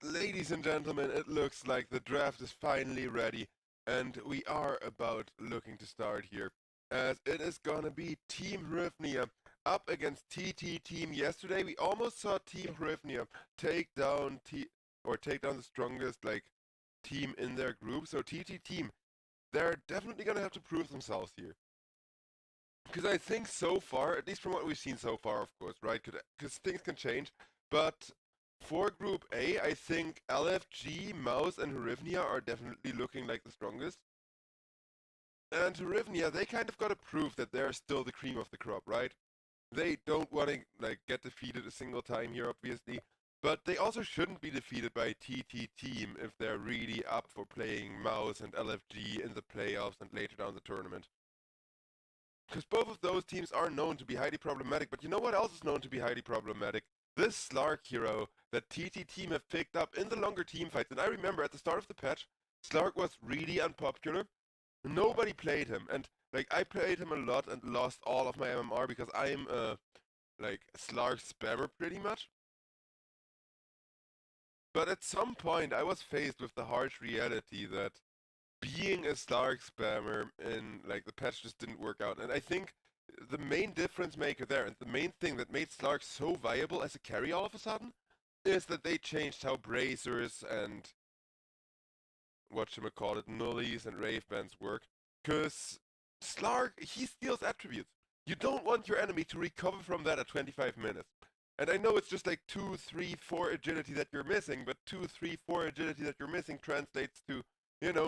ladies and gentlemen, it looks like the draft is finally ready, and we are about looking to start here, as it is gonna be Team Hryvnia up against TT Team. Yesterday, we almost saw Team Hryvnia take down the strongest team in their group. So TT Team, they're definitely gonna have to prove themselves here. Because I think so far, at least from what we've seen so far, of course, right? Because things can change. But for Group A, I think LFG, MOUZ, and Hryvnia are definitely looking like the strongest. And Hryvnia, they kind of got to prove that they're still the cream of the crop, right? They don't want to get defeated a single time here, obviously. But they also shouldn't be defeated by TT Team if they're really up for playing MOUZ and LFG in the playoffs and later down the tournament. Because both of those teams are known to be highly problematic, but you know what else is known to be highly problematic? This Slark hero that TT Team have picked up in the longer team fights. And I remember at the start of the patch, Slark was really unpopular. Nobody played him, and I played him a lot and lost all of my MMR because I'm a Slark spammer pretty much. But at some point I was faced with the harsh reality that being a Slark spammer in the patch just didn't work out. And I think the main difference maker there, and the main thing that made Slark so viable as a carry all of a sudden, is that they changed how bracers and whatchamacallit, nullies and rave bands work. Cause Slark, he steals attributes. You don't want your enemy to recover from that at 25 minutes. And I know it's just 2, 3, 4 agility that you're missing, but 2, 3, 4 agility that you're missing translates to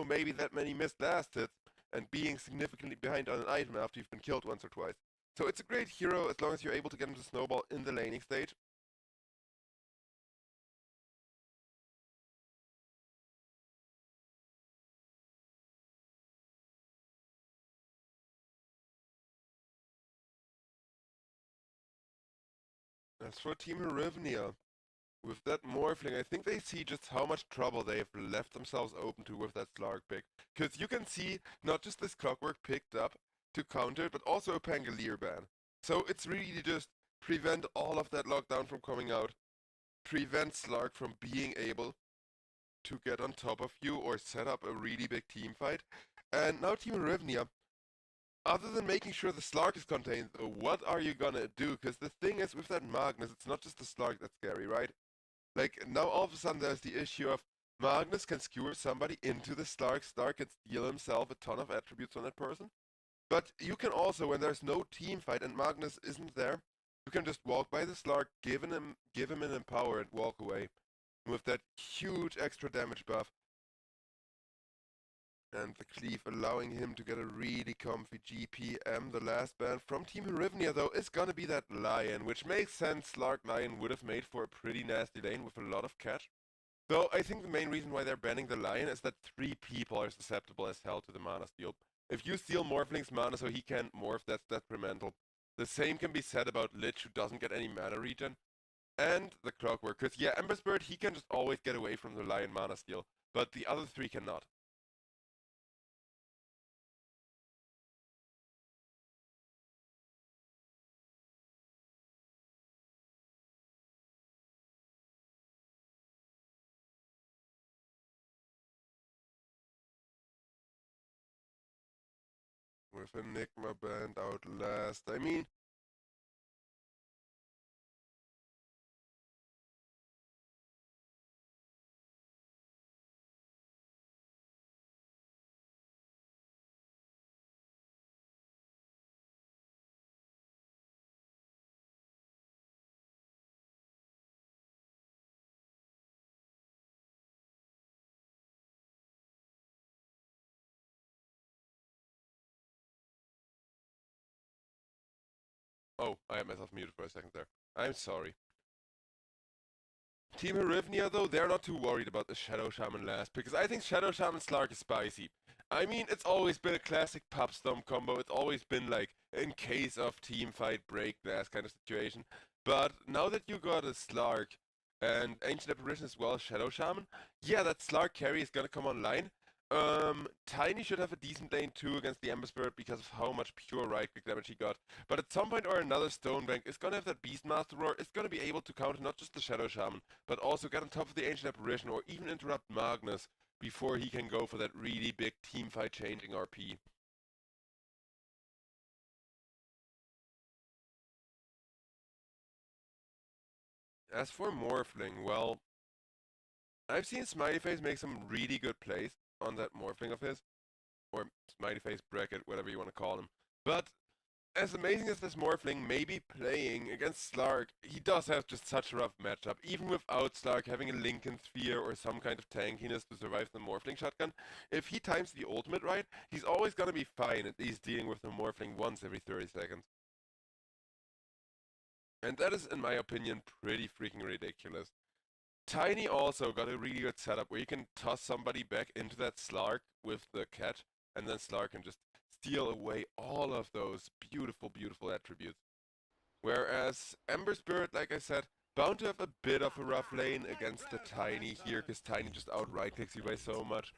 maybe that many missed last hits, and being significantly behind on an item after you've been killed once or twice. So it's a great hero as long as you're able to get him to snowball in the laning stage. As for Team Hryvnia, with that Morphling, I think they see just how much trouble they have left themselves open to with that Slark pick. Because you can see not just this Clockwork picked up to counter, but also a Pangolier ban. So it's really just prevent all of that lockdown from coming out, prevent Slark from being able to get on top of you or set up a really big team fight. And now Team Hryvnia, other than making sure the Slark is contained, what are you gonna do? Because the thing is, with that Magnus, it's not just the Slark that's scary, right? Now all of a sudden there's the issue of Magnus can skewer somebody into the Slark. Slark can steal himself a ton of attributes on that person. But you can also, when there's no team fight and Magnus isn't there, you can just walk by the Slark, give him an empower and walk away. With that huge extra damage buff. And the cleave allowing him to get a really comfy GPM. The last ban from Team Hryvnia though is gonna be that Lion, which makes sense. Slark Lion would have made for a pretty nasty lane with a lot of catch. Though I think the main reason why they're banning the Lion is that 3 people are susceptible as hell to the mana steal. If you steal Morphling's mana so he can't morph, that's detrimental. The same can be said about Lich, who doesn't get any mana regen. And the Clockwork, because yeah, Ember's Bird, he can just always get away from the Lion mana steal, but the other 3 cannot. With Enigma band out last. I mean, oh, I had myself muted for a second there. I'm sorry. Team Hryvnia, though, they're not too worried about the Shadow Shaman last, because I think Shadow Shaman Slark is spicy. I mean, it's always been a classic pub stomp combo. It's always been in case of team fight, break glass kind of situation. But now that you got a Slark and Ancient Apparition as well, Shadow Shaman, yeah, that Slark carry is gonna come online. Tiny should have a decent lane too against the Ember Spirit because of how much pure right-click damage he got. But at some point or another, Stonebank is gonna have that Beastmaster Roar, is gonna be able to counter not just the Shadow Shaman, but also get on top of the Ancient Apparition or even interrupt Magnus before he can go for that really big teamfight changing RP. As for Morphling, well, I've seen Smiley Face make some really good plays on that Morphling of his, or Smiley Face bracket, whatever you want to call him. But as amazing as this Morphling may be playing against Slark, he does have just such a rough matchup. Even without Slark having a Lincoln Sphere or some kind of tankiness to survive the Morphling shotgun, if he times the ultimate right, he's always gonna be fine, at least dealing with the Morphling once every 30 seconds. And that is, in my opinion, pretty freaking ridiculous. Tiny also got a really good setup where you can toss somebody back into that Slark with the catch, and then Slark can just steal away all of those beautiful, beautiful attributes. Whereas Ember Spirit, like I said, bound to have a bit of a rough lane against the Tiny here, because Tiny just outright kicks you by so much.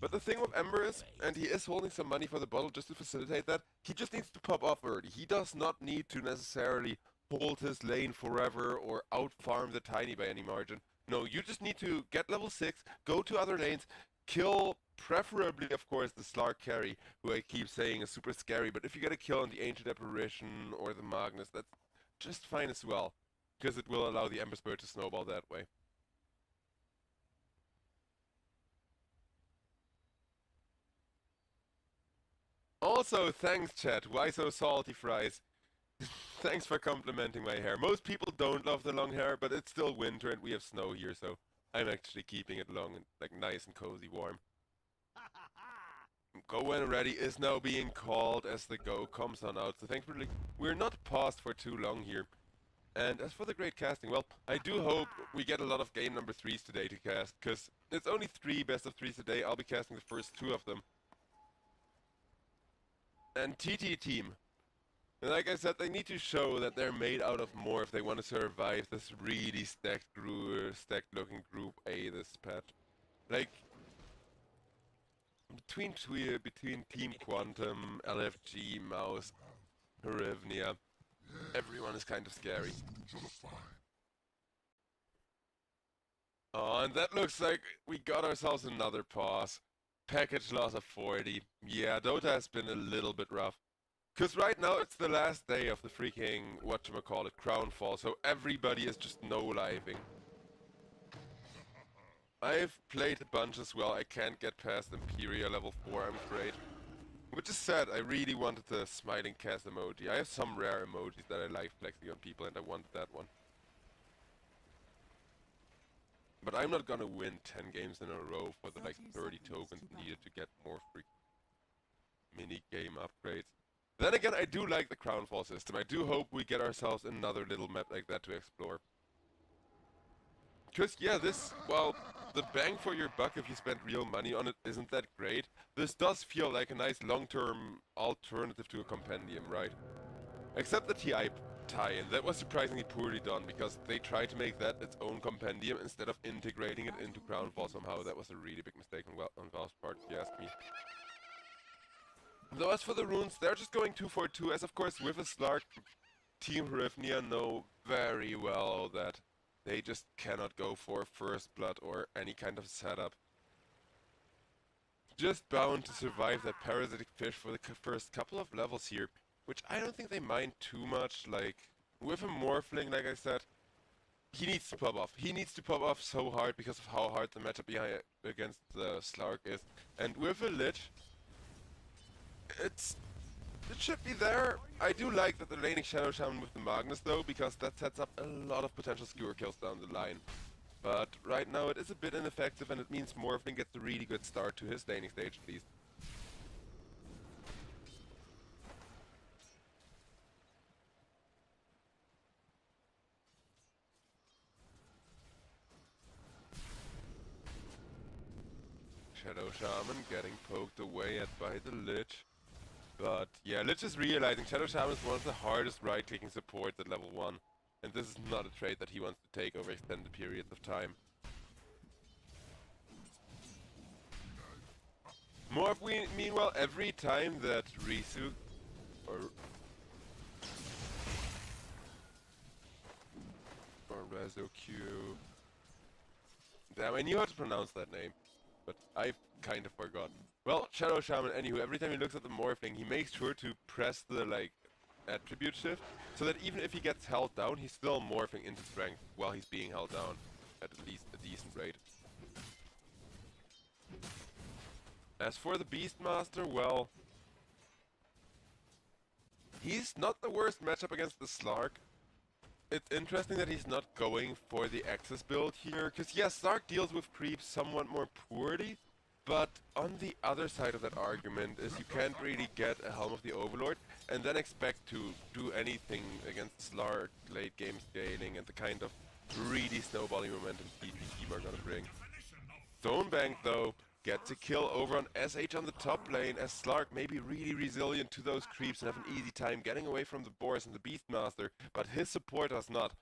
But the thing with Ember is, and he is holding some money for the bottle just to facilitate that, he just needs to pop off early. He does not need to necessarily hold his lane forever or out-farm the Tiny by any margin. No, you just need to get level 6, go to other lanes, kill preferably, of course, the Slark carry, who I keep saying is super scary, but if you get a kill on the Ancient Apparition or the Magnus, that's just fine as well, because it will allow the Ember Spirit to snowball that way. Also, thanks chat, why so salty fries? Thanks for complimenting my hair. Most people don't love the long hair, but it's still winter and we have snow here, so I'm actually keeping it long and like nice and cozy warm. Go when ready is now being called as the go comes on out, so thankfully we're not paused for too long here. And as for the great casting, well, I do hope we get a lot of game number 3s today to cast, because it's only 3 best of 3s today. I'll be casting the first 2 of them. And TT team, like I said, they need to show that they're made out of more if they want to survive this really stacked looking Group A this patch. Like, between Team Quantum, LFG, MOUZ, Hryvnia, everyone is kind of scary. Oh, and that looks like we got ourselves another pause. Package loss of 40. Yeah, Dota has been a little bit rough. Because right now it's the last day of the freaking, whatchamacallit, Crownfall, so everybody is just no-living. I've played a bunch as well, I can't get past Imperia level 4, I'm afraid. Which is sad, I really wanted the smiling cat emoji. I have some rare emojis that I like flexing on people and I wanted that one. But I'm not gonna win 10 games in a row for the like 30 tokens needed to get more freaking mini-game upgrades. Then again, I do like the Crownfall system. I do hope we get ourselves another little map like that to explore. Because, yeah, this, well, the bang for your buck if you spend real money on it isn't that great. This does feel like a nice long-term alternative to a compendium, right? Except the TI tie-in. That was surprisingly poorly done, because they tried to make that its own compendium instead of integrating it into Crownfall somehow. That was a really big mistake on Valve's part, if you ask me. Though as for the runes, they're just going 2 for 2, as of course with a Slark, Team Hryvnia know very well that they just cannot go for first blood or any kind of setup. Just bound to survive that parasitic fish for the first couple of levels here, which I don't think they mind too much. Like, with a Morphling, like I said, he needs to pop off. He needs to pop off so hard because of how hard the matchup against the Slark is. And with a Lich, it should be there. I do like that the laning Shadow Shaman with the Magnus though, because that sets up a lot of potential skewer kills down the line. But right now it is a bit ineffective and it means Morphling gets a really good start to his laning stage at least. Shadow Shaman getting poked away at by the Lich. But yeah, Lich is realizing Shadow Shaman is one of the hardest right-clicking supports at level 1. And this is not a trait that he wants to take over extended periods of time. Meanwhile, every time that Risu or Razokyu, damn, I knew how to pronounce that name, but I've kind of forgotten. Well, Shadow Shaman, anywho, every time he looks at the morphling, he makes sure to press the, like, attribute shift, so that even if he gets held down, he's still morphing into strength while he's being held down, at least a decent rate. As for the Beastmaster, well, he's not the worst matchup against the Slark. It's interesting that he's not going for the Axis build here, because yes, Slark deals with creeps somewhat more poorly, but on the other side of that argument is you can't really get a Helm of the Overlord and then expect to do anything against Slark late game scaling and the kind of really snowballing momentum TT team are gonna bring. Stonebank though gets a kill over on SH on the top lane, as Slark may be really resilient to those creeps and have an easy time getting away from the Boars and the Beastmaster, but his support does not.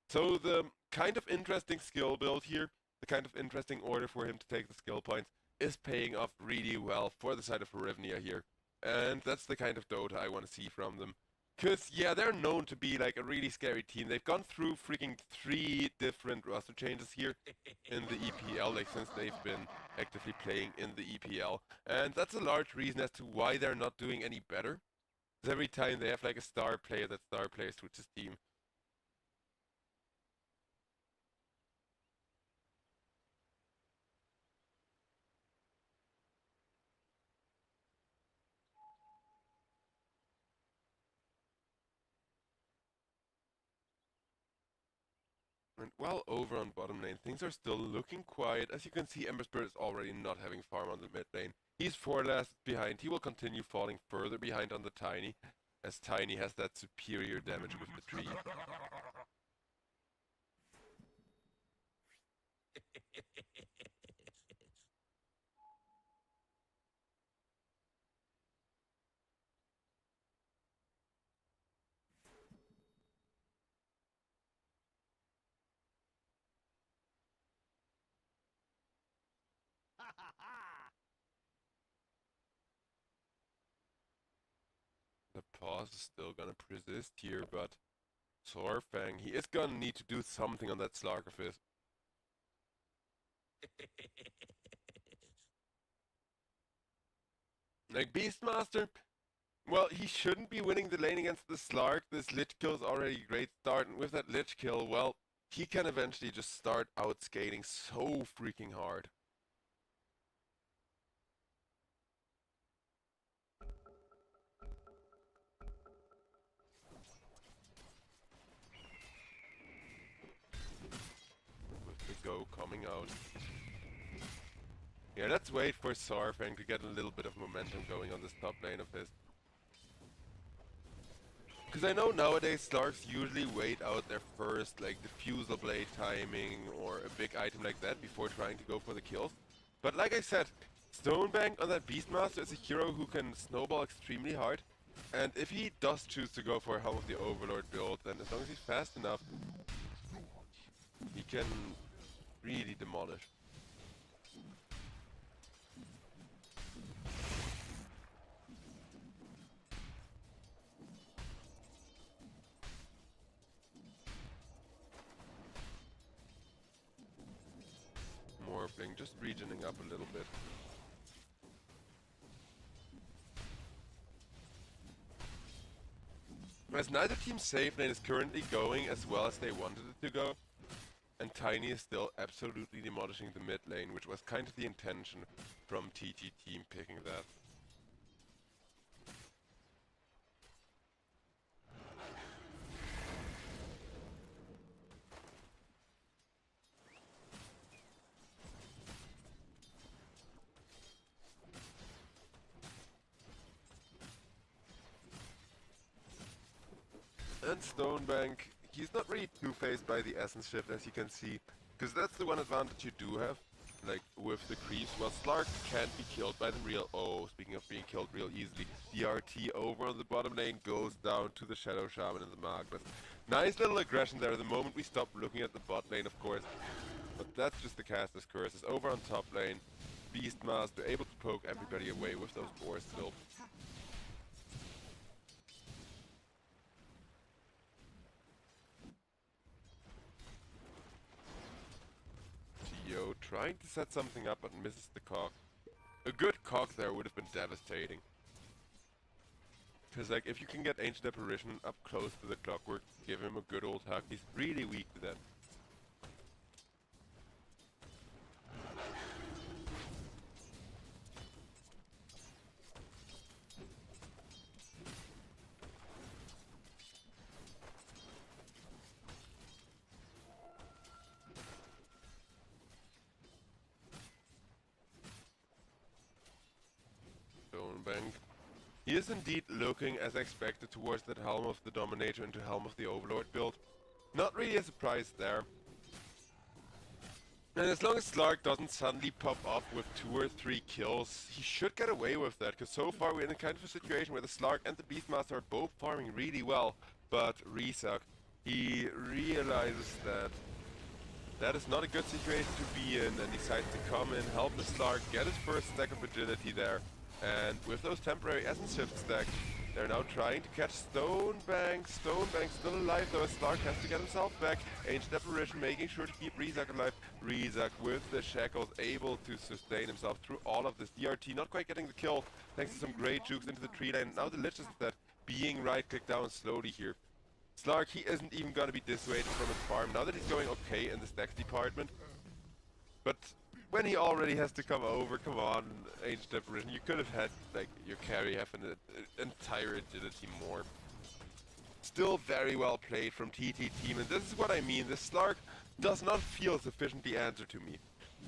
So the kind of interesting skill build here, the kind of interesting order for him to take the skill points, is paying off really well for the side of Hryvnia here. And that's the kind of Dota I want to see from them. Because, yeah, they're known to be like a really scary team. They've gone through freaking 3 different roster changes here in the EPL, like since they've been actively playing in the EPL. And that's a large reason as to why they're not doing any better. Because every time they have like a star player, that star player switches team. And while over on bottom lane, things are still looking quiet. As you can see, Ember Spirit is already not having farm on the mid lane. He's 4 last behind. He will continue falling further behind on the Tiny, as Tiny has that superior damage with the tree. The pause is still gonna persist here, but Sorfang, he is gonna need to do something on that Slark of his. Like Beastmaster, well, he shouldn't be winning the lane against the Slark. This Lich kill is already a great start, and with that Lich kill, well, he can eventually just start outscaling so freaking hard. With the go coming out. Yeah, let's wait for Sarfang to get a little bit of momentum going on this top lane of his. Because I know nowadays Slarks usually wait out their first, like, diffusal blade timing or a big item like that before trying to go for the kills. But like I said, Stonebank on that Beastmaster is a hero who can snowball extremely hard. And if he does choose to go for a Helm of the Overlord build, then as long as he's fast enough, he can really demolish. Morphling, just regening up a little bit. As neither team's safe lane is currently going as well as they wanted it to go, and Tiny is still absolutely demolishing the mid lane, which was kind of the intention from TT team picking that. And Stonebank, he's not really too phased by the essence shift, as you can see, because that's the one advantage you do have, like with the creeps. Well, Slark can't be killed by them real. Oh, speaking of being killed real easily, the RT over on the bottom lane goes down to the Shadow Shaman and the Magnus. Nice little aggression there the moment we stop looking at the bot lane, of course, but that's just the caster's curse. It's over on top lane. Beastmaster able to poke everybody away with those boars still. Geo trying to set something up but misses the cock. A good cock there would have been devastating. Because like if you can get Ancient Apparition up close to the clockwork, give him a good old hug, he's really weak to that. Stonebank. He is indeed looking as expected towards that Helm of the Dominator into Helm of the Overlord build. Not really a surprise there. And as long as Slark doesn't suddenly pop up with 2 or 3 kills, he should get away with that, because so far we're in a kind of a situation where the Slark and the Beastmaster are both farming really well, but Rizak, he realizes that that is not a good situation to be in, and decides to come in, help the Slark, get his first stack of agility there, and with those temporary Essence Shift stacks, they're now trying to catch Stonebank. Stonebank still alive though, as Slark has to get himself back. Ancient Apparition making sure to keep Rizak alive. Rizak with the shackles able to sustain himself through all of this. DRT not quite getting the kill thanks to some great jukes into the tree line. Now the Lich is that being right-clicked down slowly here. Slark, he isn't even going to be dissuaded from his farm now that he's going okay in the stacks department. But when he already has to come over, come on, Ancient Apparition, you could have had like your carry have an entire agility more. Still very well played from TT team, and this is what I mean. The Slark does not feel sufficiently answered to me.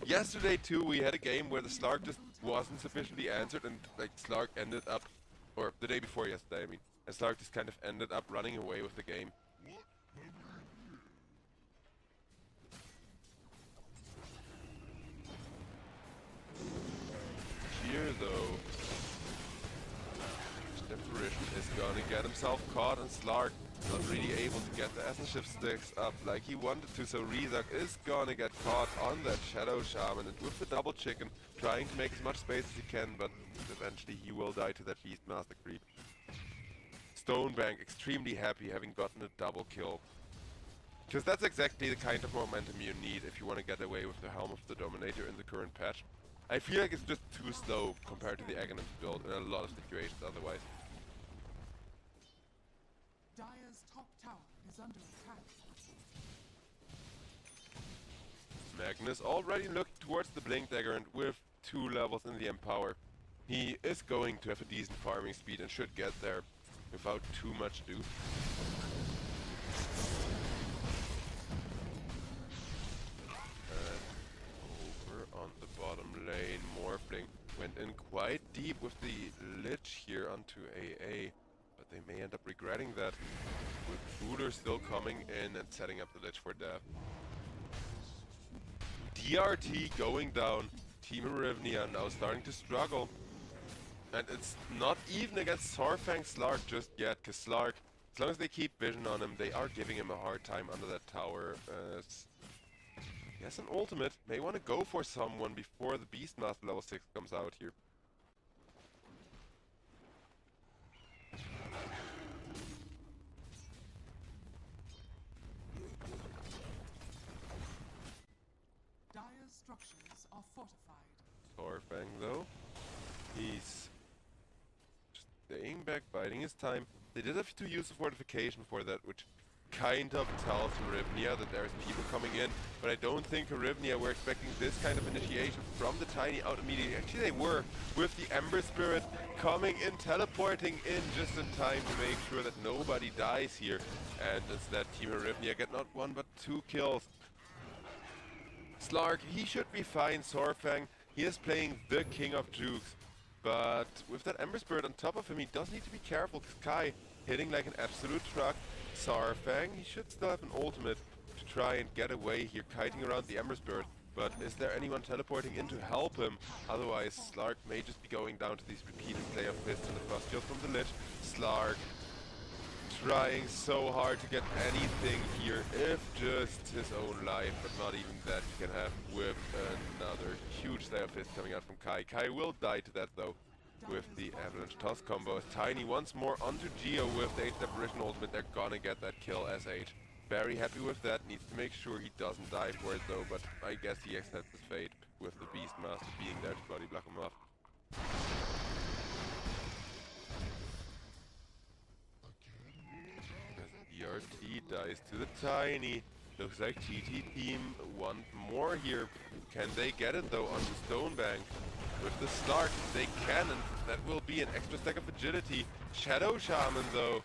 Yesterday too, we had a game where the Slark just wasn't sufficiently answered, and like Slark ended up, or the day before yesterday, I mean, and Slark just kind of ended up running away with the game. Here though, Apparition is gonna get himself caught, and Slark not really able to get the Essence Shift sticks up like he wanted to, so Rizak is gonna get caught on that Shadow Shaman, and with the double chicken, trying to make as much space as he can, but eventually he will die to that Beastmaster creep. Stonebank extremely happy having gotten a double kill. Because that's exactly the kind of momentum you need if you want to get away with the Helm of the Dominator in the current patch. I feel like it's just too slow compared to the Aghanim build in a lot of situations otherwise. Dire's top tower is under attack. Magnus already looked towards the Blink Dagger, and with 2 levels in the Empower, he is going to have a decent farming speed and should get there without too much ado. On the bottom lane, Morphling went in quite deep with the Lich here onto AA, but they may end up regretting that, with Booter still coming in and setting up the Lich for death. DRT going down, Team Hryvnia now starting to struggle, and it's not even against Sorfang Slark just yet, because Slark, as long as they keep vision on him, they are giving him a hard time under that tower. He has an ultimate, may want to go for someone before the Beastmaster level 6 comes out here. Dire's structures are fortified. Sorfang though, he's just staying back, biding his time. They did have to use a fortification for that, which kind of tells Hryvnia that there's people coming in, but I don't think Hryvnia were expecting this kind of initiation from the Tiny out immediately. Actually they were, with the Ember Spirit coming in, teleporting in just in time to make sure that nobody dies here, and instead Team Hryvnia get not 1 but 2 kills. Slark, he should be fine. Sorfang, he is playing the King of Jukes, but with that Ember Spirit on top of him, he does need to be careful. Kai hitting like an absolute truck. Sorfang, he should still have an ultimate to try and get away here, kiting around the Ember Spirit. But is there anyone teleporting in to help him? Otherwise, Slark may just be going down to these repeated play of fists and the first kill from the Lich. Slark trying so hard to get anything here, if just his own life, but not even that he can have with another huge Slayer Fist coming out from Kai. Kai will die to that though, with the Avalanche Toss combo. As Tiny once more onto Geo with the H Apparition ultimate, they're gonna get that kill SH. Very happy with that, needs to make sure he doesn't die for it though, but I guess he accepts his fate with the Beastmaster being there to body block him off. ERT dies to the Tiny. Looks like GT team want more here. Can they get it though on the Stone Bank? With the Slark, they can, and that will be an extra stack of agility. Shadow Shaman though.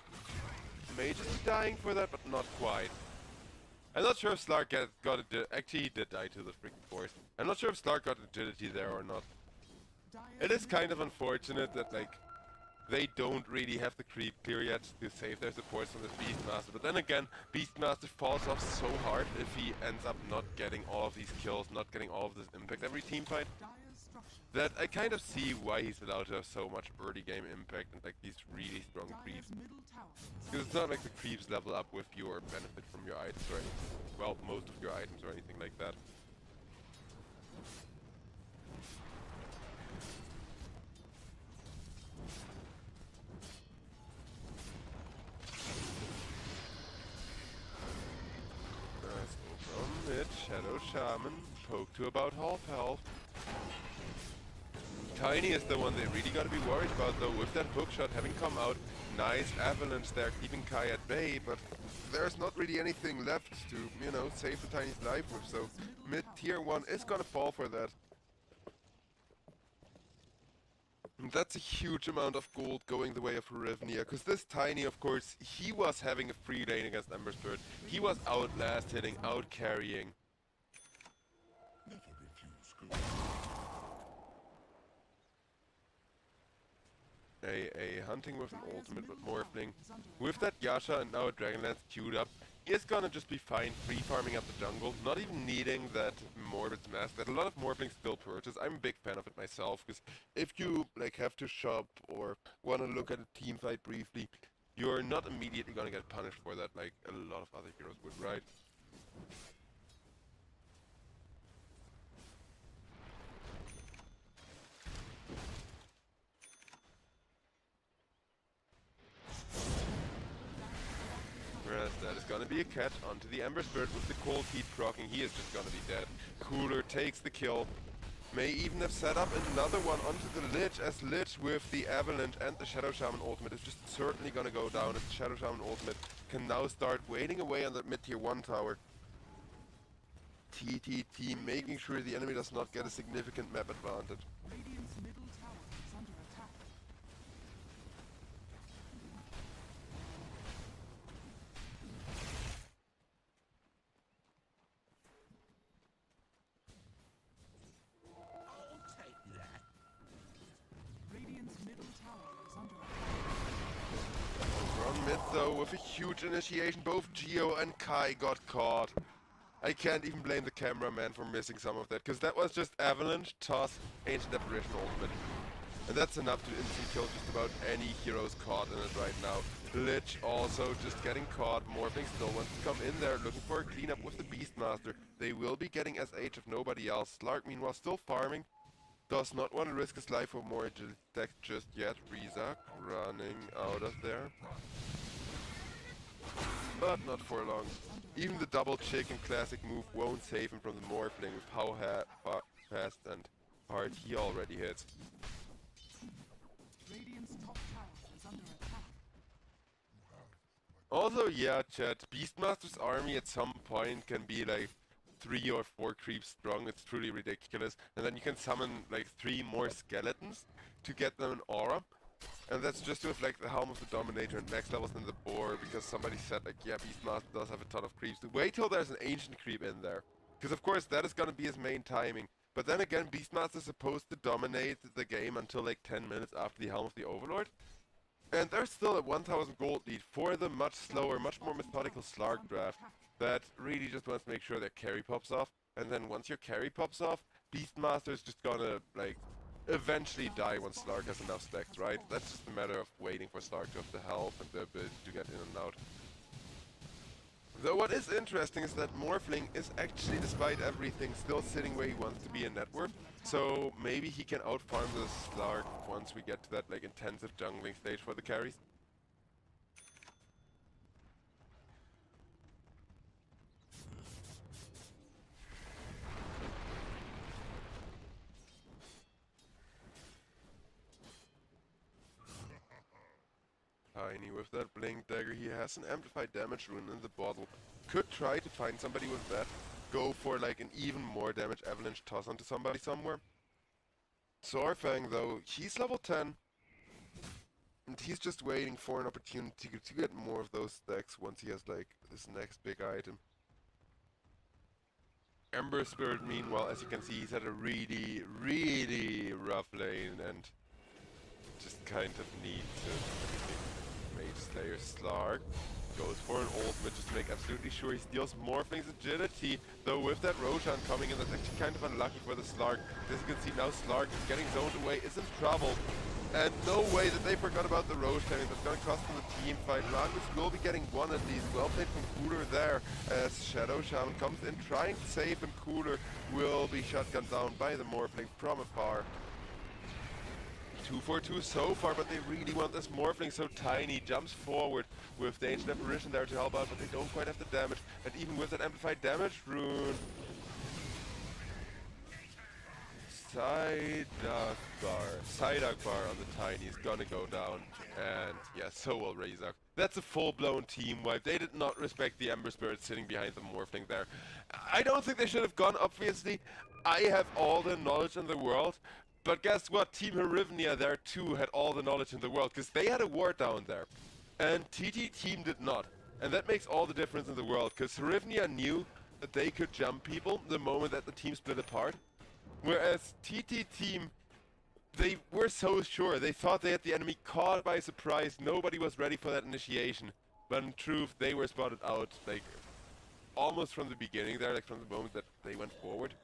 May just be dying for that, but not quite. I'm not sure if Slark got it. Actually, he did die to the freaking force. I'm not sure if Slark got agility there or not. It is kind of unfortunate that, like, they don't really have the creep clear yet to save their supports on this Beastmaster. But then again, Beastmaster falls off so hard if he ends up not getting all of these kills, not getting all of this impact every team fight, that I kind of see why he's allowed to have so much early game impact and like these really strong creeps. Because it's not like the creeps level up with your benefit from your items or anything. Well, most of your items or anything like that. Shadow Shaman, poke to about half health. Tiny is the one they really gotta be worried about though, with that hookshot having come out. Nice Avalanche there, keeping Kai at bay, but there's not really anything left to, you know, save the Tiny's life with, so mid-tier 1 is gonna fall for that. And that's a huge amount of gold going the way of Hryvnia, because this Tiny, of course, he was having a free lane against Ember Spirit. He was outlast hitting, out carrying. A hunting with an ultimate, but Morphling. With that Yasha and now a Dragonlance queued up, he is gonna just be fine free farming up the jungle, not even needing that Morbid's Mask that a lot of Morphlings still purchase. I'm a big fan of it myself, because if you like have to shop or want to look at a team fight briefly, you're not immediately gonna get punished for that like a lot of other heroes would, right? That is gonna be a cat onto the Ember Spirit with the cold heat proccing. He is just gonna be dead. Cooler takes the kill. May even have set up another one onto the Lich, as Lich with the Avalanche and the Shadow Shaman ultimate is just certainly gonna go down, as the Shadow Shaman ultimate can now start waiting away on that mid-tier 1 tower. TTT making sure the enemy does not get a significant map advantage. Radiant's middle tower is under attack. Radiant's middle tower is under attack. From mid though, with a huge initiation, both Geo and Kai got caught. I can't even blame the cameraman for missing some of that, because that was just Avalanche, Toss, Ancient Apparition ultimate. And that's enough to instant kill just about any heroes caught in it right now. Lich also just getting caught. Morphling still wants to come in there, looking for a cleanup with the Beastmaster. They will be getting SH if nobody else. Slark meanwhile still farming. Does not want to risk his life for more agility tech just yet. Rizak running out of there. But not for long. Even the double chicken classic move won't save him from the Morphling with how fast and hard he already hits. Radiant's top tower is under attack. Also, yeah, chat, Beastmaster's army at some point can be like 3 or 4 creeps strong. It's truly ridiculous. And then you can summon like 3 more skeletons to get them an aura. And that's just with like the Helm of the Dominator and max levels in the boar, because somebody said like, yeah, Beastmaster does have a ton of creeps. Wait till there's an ancient creep in there. Because of course that is gonna be his main timing. But then again, Beastmaster is supposed to dominate the game until like 10 minutes after the Helm of the Overlord. And there's still a 1000 gold lead for the much slower, much more methodical Slark draft that really just wants to make sure their carry pops off. And then once your carry pops off, Beastmaster is just gonna like eventually die once Slark has enough stacks, right? That's just a matter of waiting for Slark to have the health and the ability to get in and out. Though what is interesting is that Morphling is actually, despite everything, still sitting where he wants to be in net worth. So maybe he can outfarm the Slark once we get to that like intensive jungling stage for the carries. Tiny with that blink dagger, he has an amplified damage rune in the bottle. Could try to find somebody with that. Go for like an even more damage avalanche toss onto somebody somewhere. Sorfang though, he's level 10. And he's just waiting for an opportunity to get more of those stacks once he has like this next big item. Ember Spirit meanwhile, as you can see, he's had a really, really rough lane and just kind of need to Mage Slayer Slark goes for an ultimate just to make absolutely sure he steals Morphling's agility, though with that Roshan coming in, that's actually kind of unlucky for the Slark. As you can see now, Slark is getting zoned away, is in trouble, and no way that they forgot about the Roshan. That's going to cost them the team fight. Magnus will be getting one at least. Well played from Cooler there, as Shadow Shaman comes in trying to save him. Cooler will be shotgunned down by the Morphling from afar. 2 for 2 so far, but they really want this Morphling, so Tiny jumps forward with the Ancient Apparition there to help out, but they don't quite have the damage, and even with that amplified damage rune, Psyduck bar on the Tiny is gonna go down, and yeah, so will Razak. That's a full-blown team wipe. They did not respect the Ember Spirit sitting behind the Morphling there. I don't think they should have gone, obviously. I have all the knowledge in the world. But guess what? Team Hryvnia there too had all the knowledge in the world, because they had a ward down there. And TT Team did not. And that makes all the difference in the world, because Hryvnia knew that they could jump people the moment that the team split apart. Whereas TT Team, they were so sure. They thought they had the enemy caught by surprise. Nobody was ready for that initiation. But in truth, they were spotted out, like, almost from the beginning there, like from the moment that they went forward.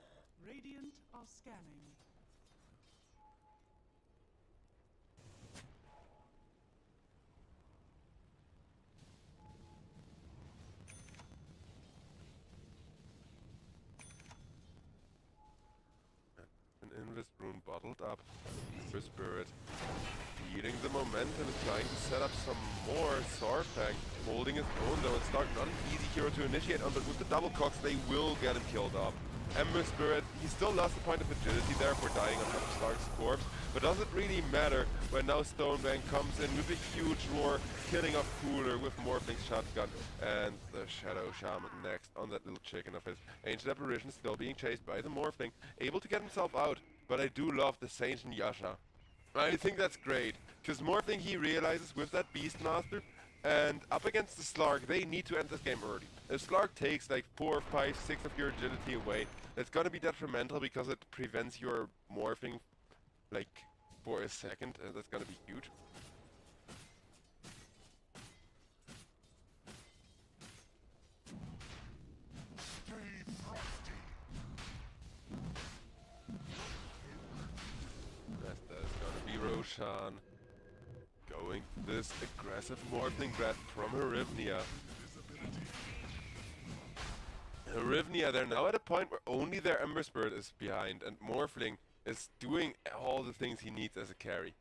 Radiant are scanning. Invis rune bottled up for Spirit. Feeding the momentum, is trying to set up some more. Sorfang holding his own though, and Stark not an easy hero to initiate on, but with the double cocks they will get him killed off. Ember Spirit, he still lost the point of agility there for dying on top of Stark's corpse, but does it really matter when now Stonebank comes in with a huge roar, killing off Cooler with Morphling's shotgun, and the Shadow Shaman next on that little chicken of his. Ancient Apparition still being chased by the Morphling, able to get himself out, but I do love the Sage and Yasha. I think that's great, because Morphling, he realizes with that Beastmaster, and up against the Slark, they need to end this game early. If Slark takes like 4, 5, 6 of your agility away, that's gonna be detrimental because it prevents your Morphling like for a second, and that's gonna be huge. That's gonna be Roshan. Going this aggressive Morphling grasp from Hryvnia. Hryvnia, they're now at a point where only their Ember Spirit is behind, and Morphling is doing all the things he needs as a carry.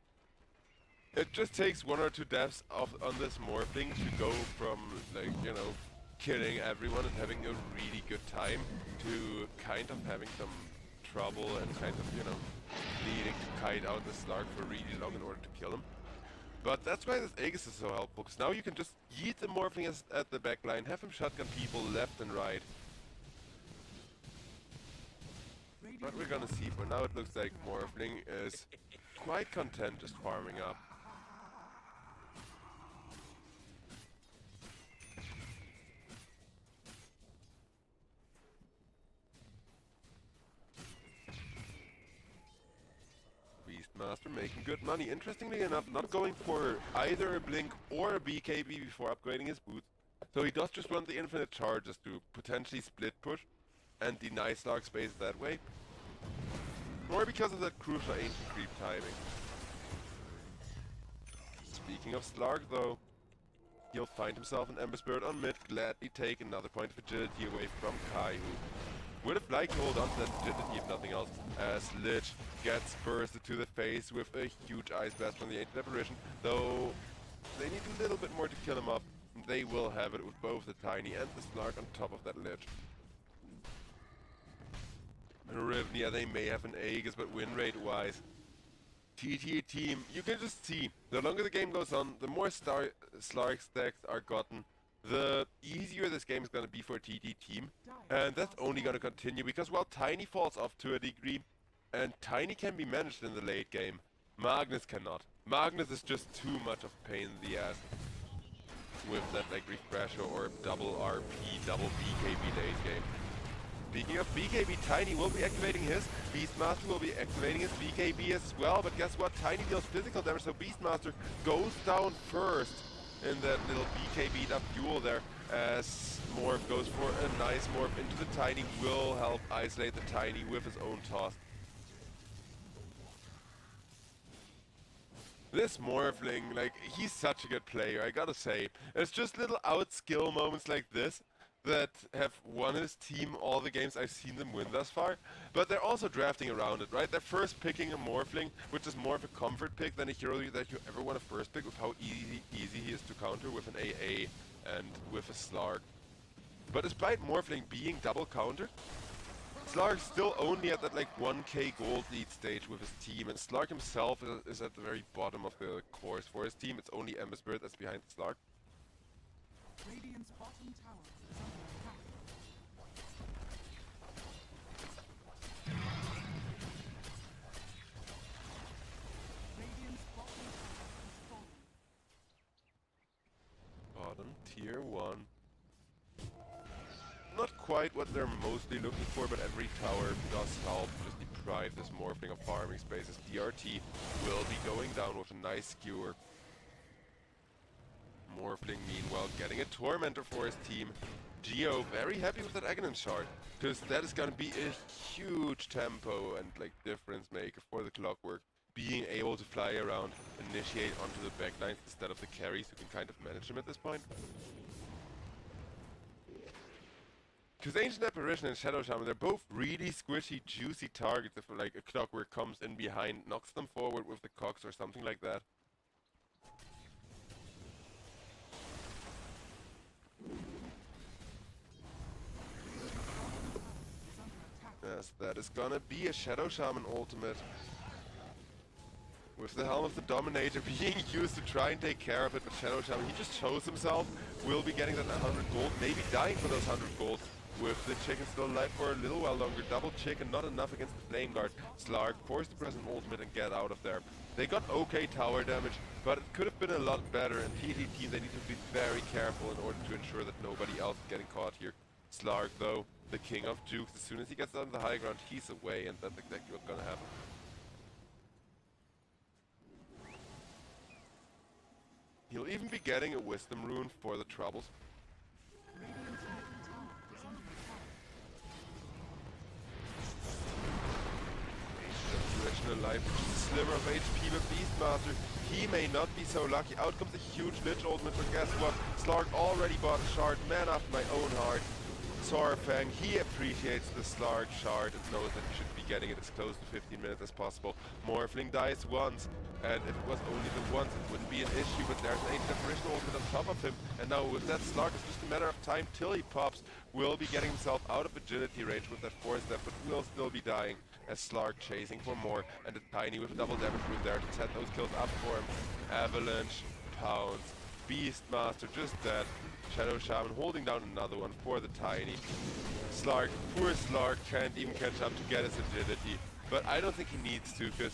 It just takes 1 or 2 deaths on this Morphling to go from, like, you know, killing everyone and having a really good time to kind of having some trouble and kind of, you know, needing to kite out the Slark for really long in order to kill him. But that's why this Aegis is so helpful, because now you can just yeet the Morphling at the backline, have him shotgun people left and right. What we're gonna see, for now it looks like Morphling is quite content just farming up. Beastmaster making good money. Interestingly enough, not going for either a Blink or a BKB before upgrading his boots. So he does just want the infinite charges to potentially split push and deny Slark space that way. more because of that crucial ancient creep timing. Speaking of Slark though, he'll find himself an Ember Spirit on mid, gladly take another point of agility away from Kai, who would have liked to hold on to that agility if nothing else, as Lich gets bursted to the face with a huge Ice Blast from the Ancient Apparition, though they need a little bit more to kill him off. They will have it with both the Tiny and the Slark on top of that Lich. Hryvnia, they may have an Aegis, but win rate wise, TT team, you can just see, the longer the game goes on, the more Slark stacks are gotten, the easier this game is going to be for TT team. And that's only going to continue, because while Tiny falls off to a degree, and Tiny can be managed in the late game, Magnus cannot. Magnus is just too much of a pain in the ass with that like refresher or double RP, double BKB late game. Speaking of BKB, Tiny will be activating his, Beastmaster will be activating his BKB as well, but guess what? Tiny deals physical damage, so Beastmaster goes down first in that little BKB'd up duel there, as Morph goes for a nice Morph into the Tiny, will help isolate the Tiny with his own toss. This Morphling, like, he's such a good player, I gotta say. It's just little outskill moments like this that have won his team all the games I've seen them win thus far, but they're also drafting around it, right? They're first picking a Morphling, which is more of a comfort pick than a hero that you ever want to first pick, with how easy he is to counter with an AA and with a Slark. But despite Morphling being double counter, Slark's still only at that like 1k gold lead stage with his team, and Slark himself is at the very bottom of the course for his team. It's only Ember Spirit that's behind Slark. Radiant's bottom tower is under attack. Radiant's bottom tower is falling. Bottom tier 1. Not quite what they're mostly looking for, but every tower does help just deprive this Morphling of farming spaces. DRT will be going down with a nice skewer. Morphling, meanwhile, getting a Tormentor for his team. Geo very happy with that Aghanim shard, because that is gonna be a huge tempo and like difference maker for the Clockwork. Being able to fly around, initiate onto the backlines instead of the carries who can kind of manage them at this point. Because Ancient Apparition and Shadow Shaman, they're both really squishy, juicy targets if like a Clockwork comes in behind, knocks them forward with the Cox or something like that. Yes, that is gonna be a Shadow Shaman ultimate. With the Helm of the Dominator being used to try and take care of it, but Shadow Shaman, he just shows himself, will be getting that 100 gold, maybe dying for those 100 gold. With the chicken still alive for a little while longer, double chicken, not enough against the Flame Guard. Slark forced to press an ultimate and get out of there. They got okay tower damage, but it could have been a lot better, and TT team, they need to be very careful in order to ensure that nobody else is getting caught here. Slark though, the king of jukes, as soon as he gets on the high ground, he's away, and that's exactly what's gonna happen. He'll even be getting a wisdom rune for the troubles. Alive, which is a sliver of HP with Beastmaster. He may not be so lucky. Out comes a huge Lich ultimate, but guess what? Slark already bought a shard, man after my own heart. Sorfang, he appreciates the Slark shard and knows that he should be getting it as close to 15 minutes as possible. Morphling dies once, and if it was only the once, it wouldn't be an issue, but there's an Ancient Apparition ultimate on top of him, and now with that Slark, it's just a matter of time till he pops. Will be getting himself out of agility range with that 4-step, but will still be dying, as Slark chasing for more, and a Tiny with a double damage rune there to set those kills up for him. Avalanche, Pounce, Beastmaster, just dead. Shadow Shaman holding down another one for the Tiny. Slark, poor Slark, can't even catch up to get his agility, but I don't think he needs to, because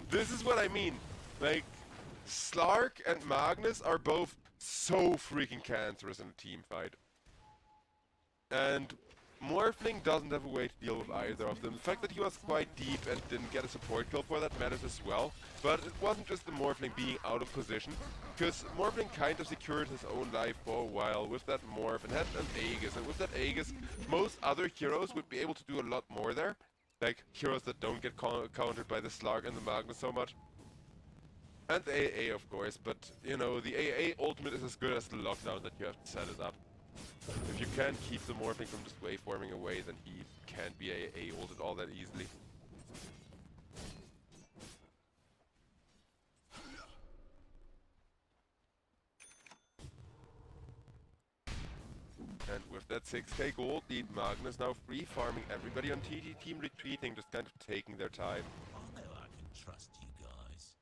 this is what I mean. Like, Slark and Magnus are both so freaking cancerous in a team fight. And Morphling doesn't have a way to deal with either of them. The fact that he was quite deep and didn't get a support kill for that matters as well. But it wasn't just the Morphling being out of position, because Morphling kind of secured his own life for a while with that Morph and had an Aegis. And with that Aegis, most other heroes would be able to do a lot more there. like heroes that don't get countered by the Slark and the Magnus so much. And the AA, of course, but you know, the AA ultimate is as good as the lockdown that you have to set it up. If you can't keep the Morphling from just waveforming away, then he can't be AA ulted all that easily. And with that 6k gold lead, Magnus now free farming, everybody on TT team retreating, just kind of taking their time. I know I can trust you guys.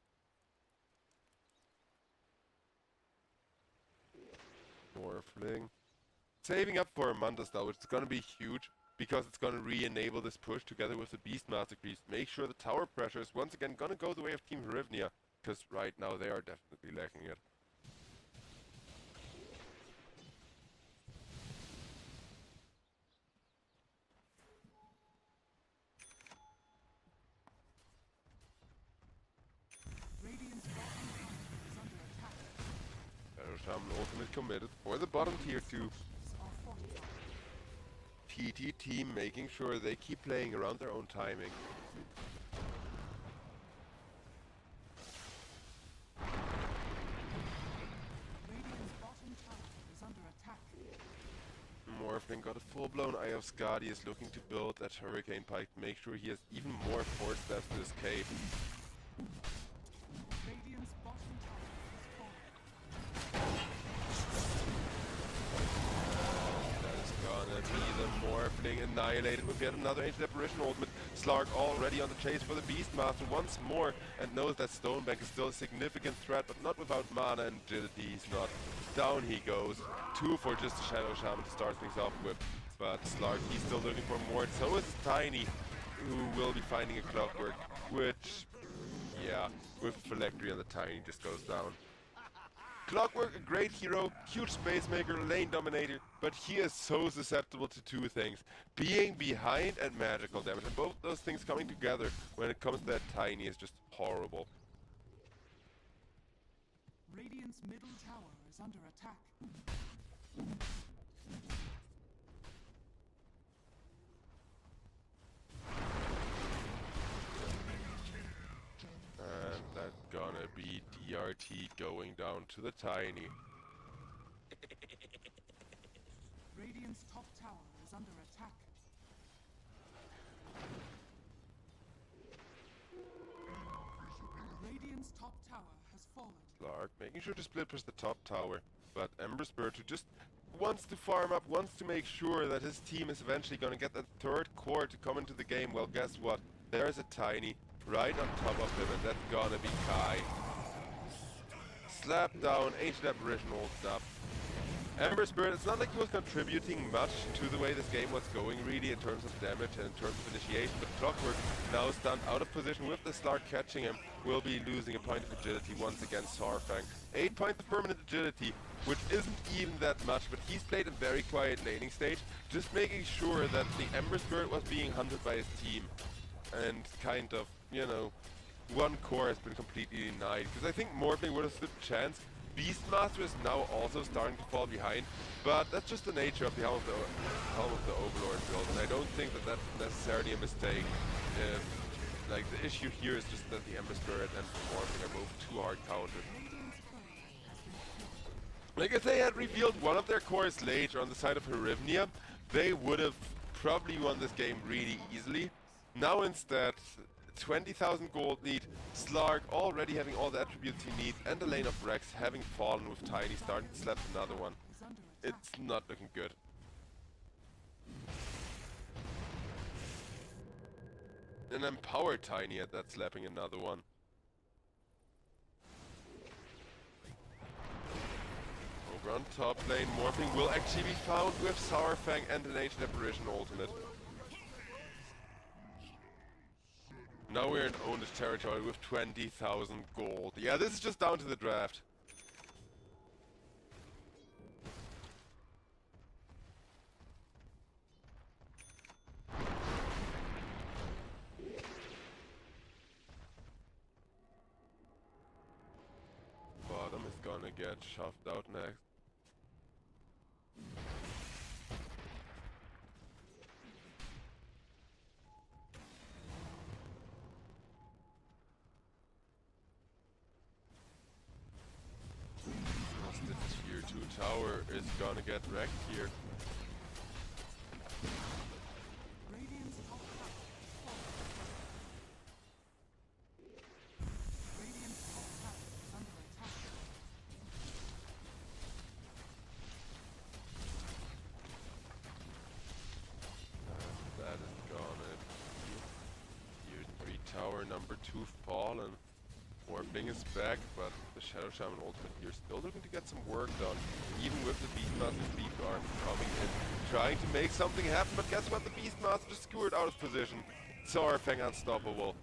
Morphling. Saving up for Amanda's now, which is gonna be huge, because it's gonna re-enable this push together with the Beastmaster creeps. Make sure the tower pressure is once again gonna go the way of Team Hryvnia, because right now they are definitely lacking it. Radiant's bottom tower is under attack. Shaman ultimate committed for the bottom tier 2. Are fortified. TT team making sure they keep playing around their own timing. Radiant's bottom tower is under attack. Morphling got a full-blown Eye of Skadi, is looking to build that Hurricane Pike to make sure he has even more force steps to escape. Radiant's bottom tower is fallen. That is gonna be the Morphling annihilated with yet another Ancient Apparition ultimate. Slark already on the chase for the Beastmaster once more, and knows that Stonebank is still a significant threat, but not without mana and agility. He's not. Down he goes. 2 for just a Shadow Shaman to start things off with. But Slark, he's still looking for more. So is Tiny, who will be finding a Clockwork, which, yeah, with Phylactery and the Tiny just goes down. Clockwork, a great hero, huge space maker, lane dominator, but he is so susceptible to two things. Being behind and magical damage, and both those things coming together when it comes to that Tiny is just horrible. Radiant's middle tower is under attack. And that's gonna be DRT going down to the Tiny. Radiant's top tower is under attack. Radiant's top tower has fallen. Clark making sure to split push the top tower, but Ember Spirit, who just wants to farm up, wants to make sure that his team is eventually gonna get that third core to come into the game. Well, guess what? There's a Tiny right on top of him, and that's gonna be Kai. Slap down, Ancient Apparition ults up. Ember Spirit, it's not like he was contributing much to the way this game was going really in terms of damage and in terms of initiation, but Clockwork now stunned out of position with the Slark catching him, will be losing a point of agility once against Sarfang. 8 points of permanent agility, which isn't even that much, but he's played a very quiet laning stage, just making sure that the Ember Spirit was being hunted by his team. And kind of, you know, one core has been completely denied, because I think Morphling would have stood a chance. Beastmaster is now also starting to fall behind, but that's just the nature of the Helm of the Overlord build, and I don't think that that's necessarily a mistake. Like, the issue here is just that the Ember Spirit and Morphling are both too hard countered. Like, if they had revealed one of their cores later on the side of Hryvnia, they would have probably won this game really easily. Now instead, 20,000 gold lead, Slark already having all the attributes he needs, and the lane of Rex having fallen with Tiny starting to slap another one. Is under attack. It's not looking good. An empowered Tiny at that, slapping another one. Over on top lane, Morphling will actually be found with Sourfang and an Ancient Apparition ultimate. Now we're in owned territory with 20,000 gold. Yeah, this is just down to the draft. Bottom is gonna get shoved out next. tower is gonna get wrecked here. Radiant's top tower falling. Radiant's top tower is under attack. That is gonna be tier 3 tower number 2 fallen. Morphling is back, but the Shadow Shaman ultimate here still looking to get some work done. Even with the Beastmaster Speed Guard coming in, trying to make something happen, but guess what? The Beastmaster just skewered out of position. Sorfang unstoppable.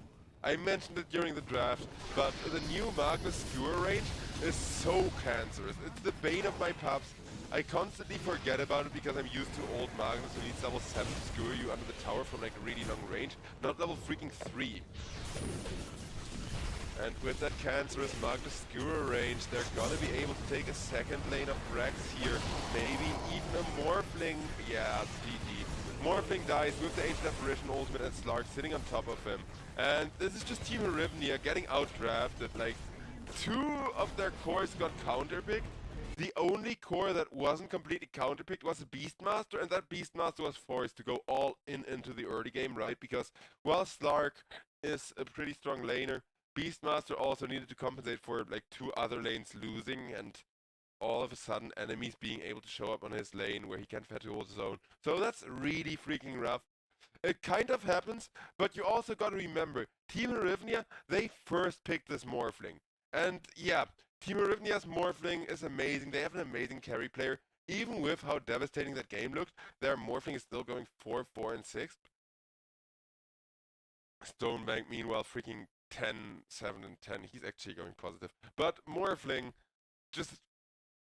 I mentioned it during the draft, but the new Magnus skewer range is so cancerous. It's the bane of my pups. I constantly forget about it because I'm used to old Magnus who needs level 7 to skewer you under the tower from like really long range, not level freaking 3. And with that cancerous Magnus skewer range, they're gonna be able to take a second lane of Rex here. Maybe even a Morphling. Yeah, it's GG. Morphling dies with the Ancient Apparition ultimate and Slark sitting on top of him. And this is just Team Hryvnia getting outdrafted. Like, 2 of their cores got counterpicked. The only core that wasn't completely counterpicked was a Beastmaster, and that Beastmaster was forced to go all in into the early game, right? Because while Slark is a pretty strong laner, Beastmaster also needed to compensate for like 2 other lanes losing, and all of a sudden enemies being able to show up on his lane where he can't fetch hold his own. So that's really freaking rough. It kind of happens, but you also gotta remember, Team Hryvnia, they first picked this Morphling. And yeah, Team Hryvnia's Morphling is amazing. They have an amazing carry player. Even with how devastating that game looked, their Morphling is still going 4, 4, and 6. Stonebank, meanwhile, freaking 10, 7, and 10. He's actually going positive. But Morphling just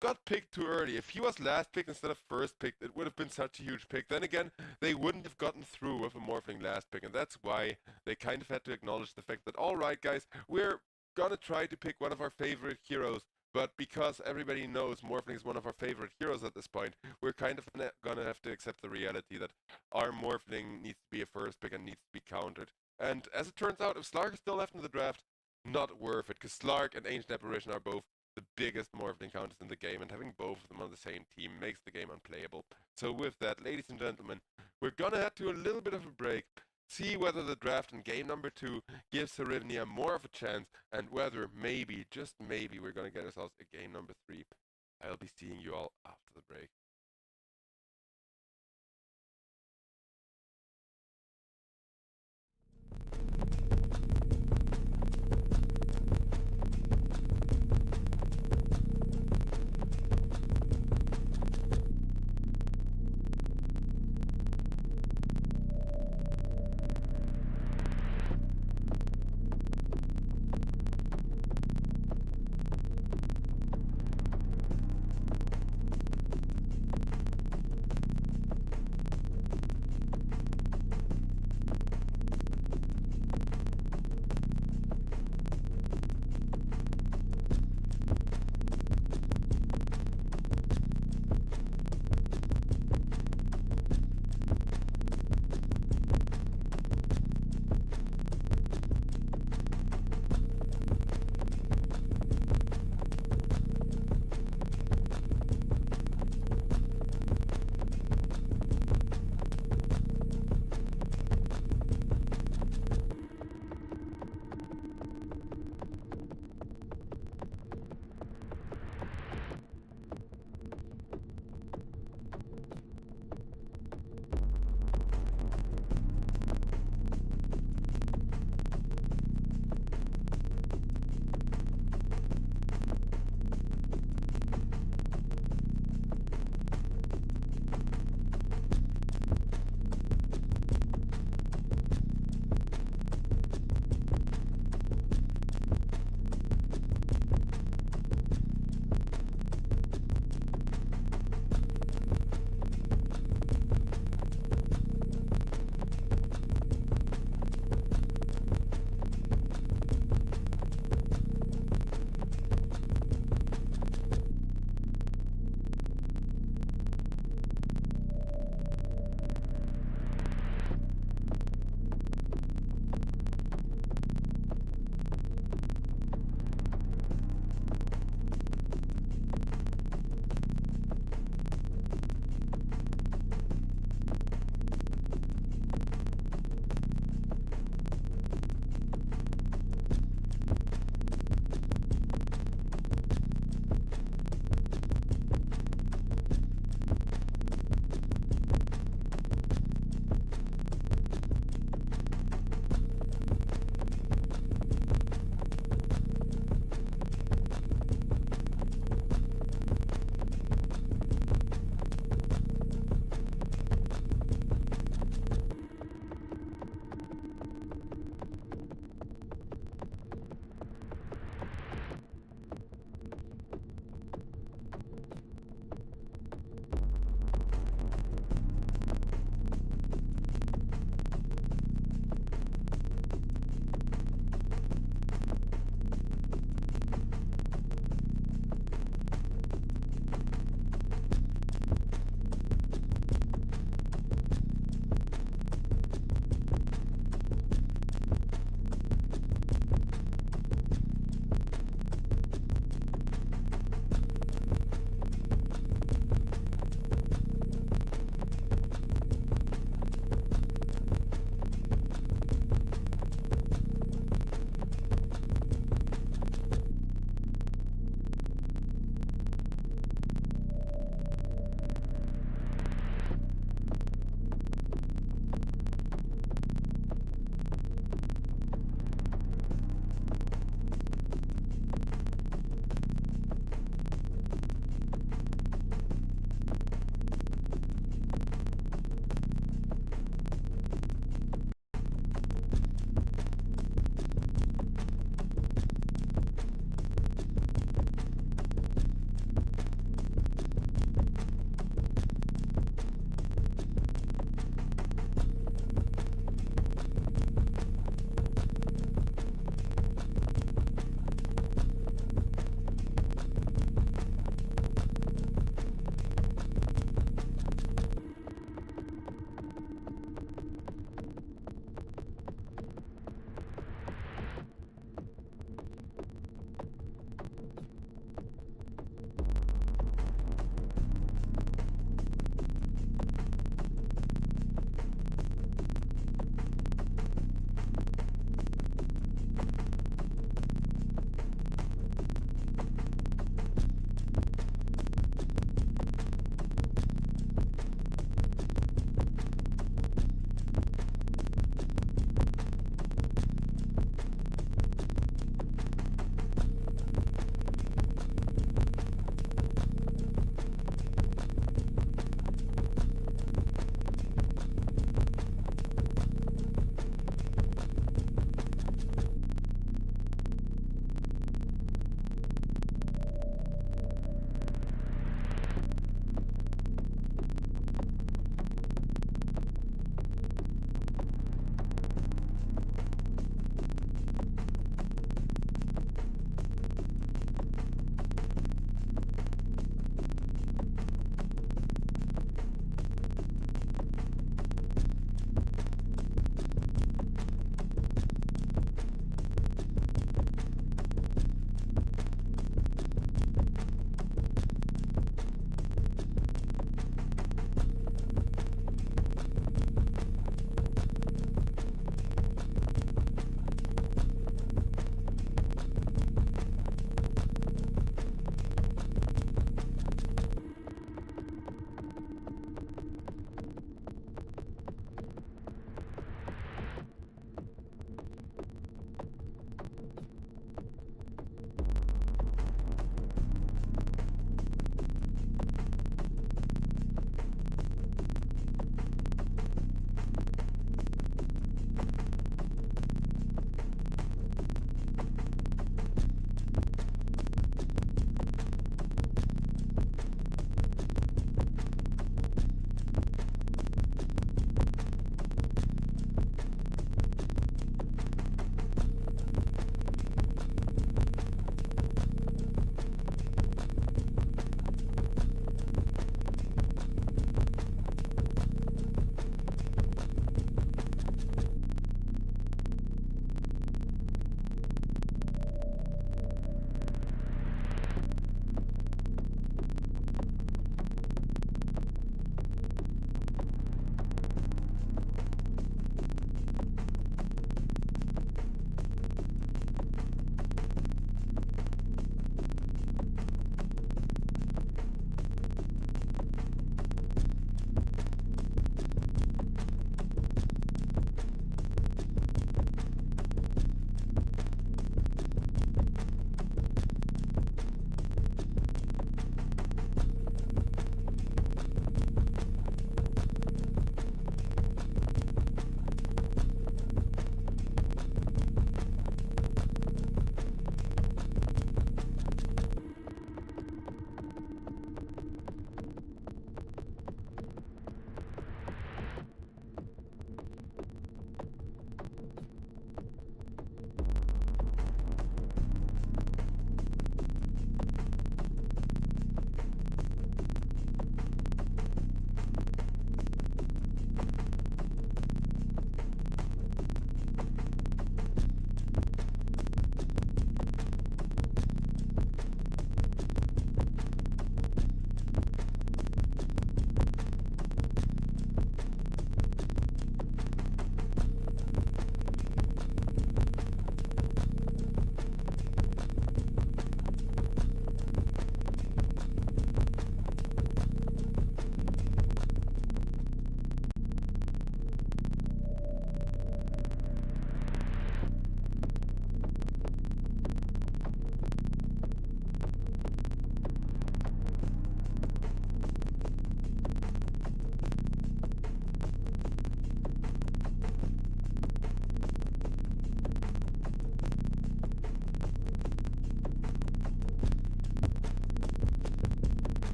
got picked too early. If he was last picked instead of first picked, it would have been such a huge pick. Then again, they wouldn't have gotten through with a Morphling last pick, and that's why they kind of had to acknowledge the fact that, alright guys, we're gonna try to pick one of our favorite heroes, but because everybody knows Morphling is one of our favorite heroes at this point, we're kind of gonna have to accept the reality that our Morphling needs to be a first pick and needs to be countered. And as it turns out, if Slark is still left in the draft, not worth it, because Slark and Ancient Apparition are both the biggest Morphling counters in the game, and having both of them on the same team makes the game unplayable. So with that, ladies and gentlemen, we're gonna head to a little bit of a break, see whether the draft in game number 2 gives Hryvnia more of a chance, and whether maybe, just maybe, we're gonna get ourselves a game number 3. I'll be seeing you all after the break.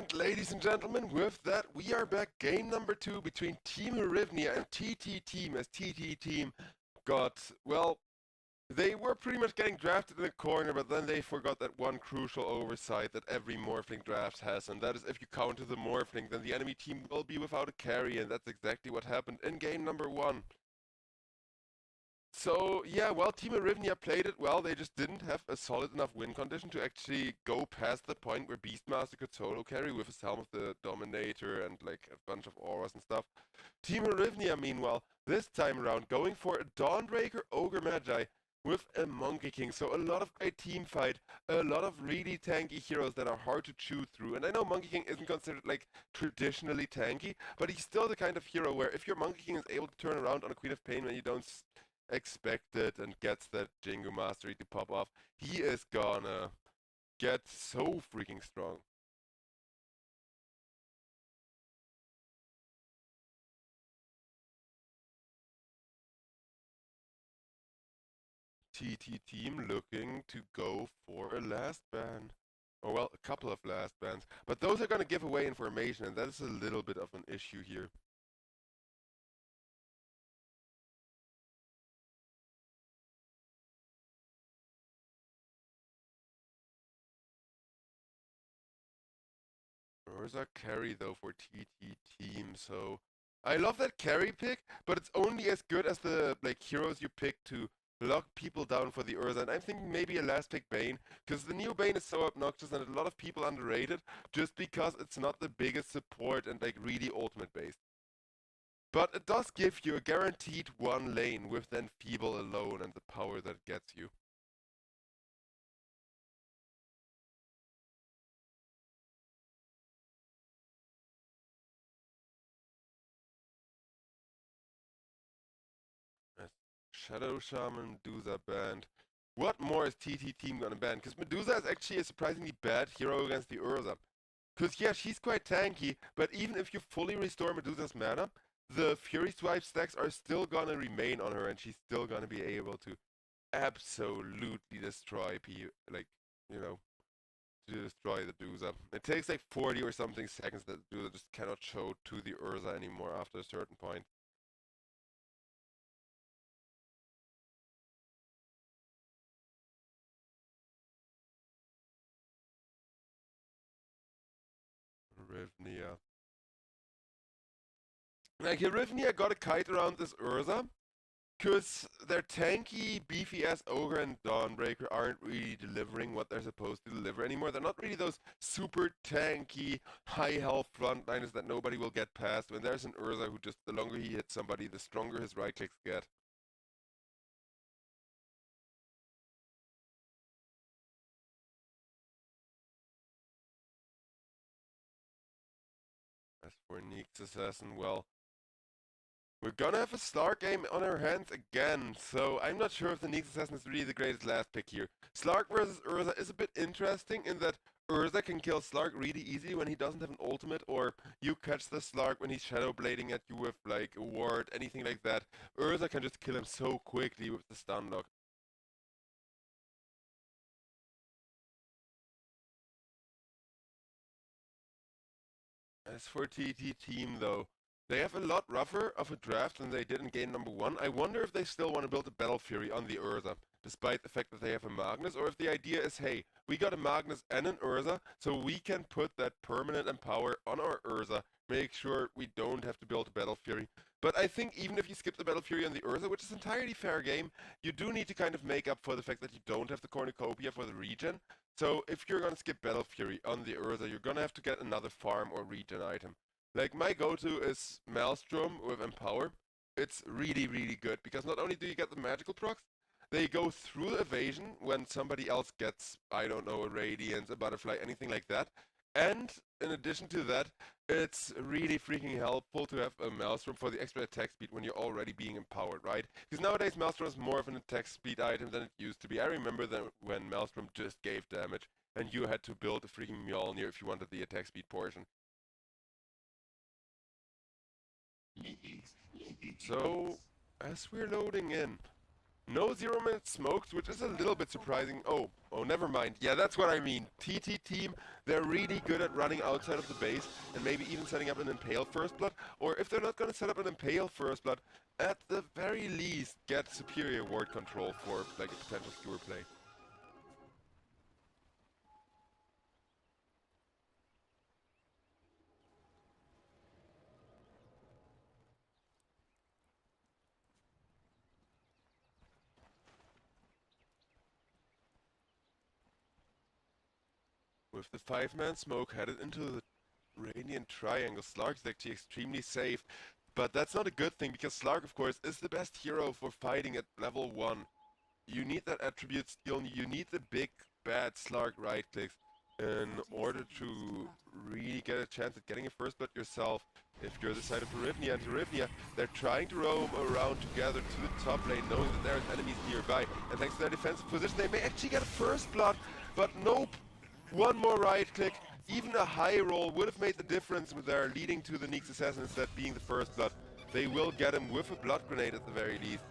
And ladies and gentlemen, with that, we are back. Game number 2 between Team Hryvnia and TT Team, as TT Team got, well, they were pretty much getting drafted in the corner, but then they forgot that one crucial oversight that every Morphling draft has, and that is if you counter the Morphling, then the enemy team will be without a carry, and that's exactly what happened in game number 1. So, yeah, well, Team Hryvnia played it well. They just didn't have a solid enough win condition to actually go past the point where Beastmaster could solo carry with his Helm of the Dominator and, like, a bunch of auras and stuff. Team Hryvnia, meanwhile, this time around, going for a Dawnbreaker Ogre Magi with a Monkey King. So a lot of great team fight, a lot of really tanky heroes that are hard to chew through. And I know Monkey King isn't considered, like, traditionally tanky, but he's still the kind of hero where if your Monkey King is able to turn around on a Queen of Pain when you don't expect it and gets that Jingu Mastery to pop off, he is gonna get so freaking strong. TT Team looking to go for a last ban. Or well, a couple of last bans. But those are gonna give away information, and that is a little bit of an issue here. Urza carry though for TT Team, so I love that carry pick, but it's only as good as the like heroes you pick to lock people down for the Urza, and I'm thinking maybe a last pick Bane, because the new Bane is so obnoxious and a lot of people underrate it just because it's not the biggest support and like really ultimate based. But it does give you a guaranteed one lane with then Feeble alone and the power that gets you. Shadow Shaman, Medusa banned. What more is TT Team gonna ban? Because Medusa is actually a surprisingly bad hero against the Urza. Because yeah, she's quite tanky, but even if you fully restore Medusa's mana, the Fury Swipe stacks are still gonna remain on her and she's still gonna be able to absolutely destroy like, you know, to destroy the Medusa. It takes like 40 or something seconds that the Medusa just cannot show to the Urza anymore after a certain point. Hryvnia. Like, Hryvnia got a kite around this Urza, because their tanky, beefy-ass Ogre and Dawnbreaker aren't really delivering what they're supposed to deliver anymore. They're not really those super tanky, high-health frontliners that nobody will get past. When there's an Urza who just, the longer he hits somebody, the stronger his right-clicks get. As for Neek's Assassin, well, we're gonna have a Slark game on our hands again, so I'm not sure if the Neek's Assassin is really the greatest last pick here. Slark versus Urza is a bit interesting in that Urza can kill Slark really easy when he doesn't have an ultimate, or you catch the Slark when he's shadow blading at you with like a ward, anything like that. Urza can just kill him so quickly with the stun lock. As for TT Team though, they have a lot rougher of a draft than they did in game number 1. I wonder if they still want to build a Battle Fury on the Urza, despite the fact that they have a Magnus, or if the idea is, hey, we got a Magnus and an Urza, so we can put that permanent empower on our Urza, make sure we don't have to build a Battle Fury. But I think even if you skip the Battle Fury on the Urza, which is an entirely fair game, you do need to kind of make up for the fact that you don't have the cornucopia for the regen. So if you're gonna skip Battle Fury on the Urza, you're gonna have to get another farm or regen item. Like, my go-to is Maelstrom with Empower. It's really, really good, because not only do you get the magical procs, they go through evasion when somebody else gets, I don't know, a Radiance, a Butterfly, anything like that. And in addition to that, it's really freaking helpful to have a Maelstrom for the extra attack speed when you're already being empowered, right? Because nowadays Maelstrom is more of an attack speed item than it used to be. I remember that when Maelstrom just gave damage, and you had to build a freaking Mjolnir if you wanted the attack speed portion. So, as we're loading in, No 0-minute smokes, which is a little bit surprising. Oh, never mind. Yeah, that's what I mean. TT team, they're really good at running outside of the base and maybe even setting up an Impale First Blood. Or if they're not going to set up an Impale First Blood, at the very least get superior ward control for like a potential skewer play. With the 5-man smoke headed into the Radiant Triangle, Slark's actually extremely safe. But that's not a good thing, because Slark, of course, is the best hero for fighting at level 1. You need that attribute skill, you need the big, bad Slark right-clicks in order to really get a chance at getting a first blood yourself. If you're the side of Hryvnia, and Hryvnia, they're trying to roam around together to the top lane, knowing that there's enemies nearby. And thanks to their defensive position, they may actually get a first blood, but nope! One more right-click, even a high roll would have made the difference with their leading to the Nyx Assassin instead being the first blood. They will get him with a blood grenade at the very least.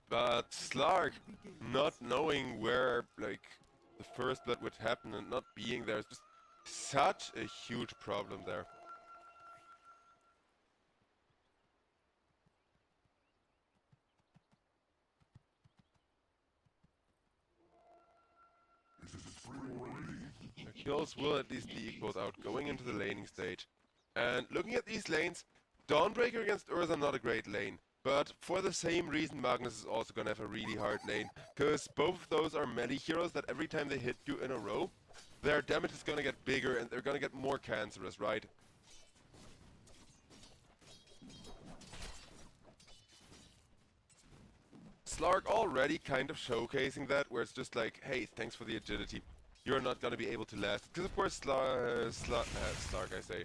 But Slark, not knowing where like the first blood would happen and not being there is just such a huge problem there. The kills will at least be equaled out going into the laning stage. And looking at these lanes, Dawnbreaker against Urza not a great lane. But for the same reason, Magnus is also gonna have a really hard lane, because both of those are melee heroes that every time they hit you in a row, their damage is gonna get bigger and they're gonna get more cancerous, right? Slark already kind of showcasing that, where it's just like, hey, thanks for the agility. You're not gonna be able to last. Because of course Slark, I say.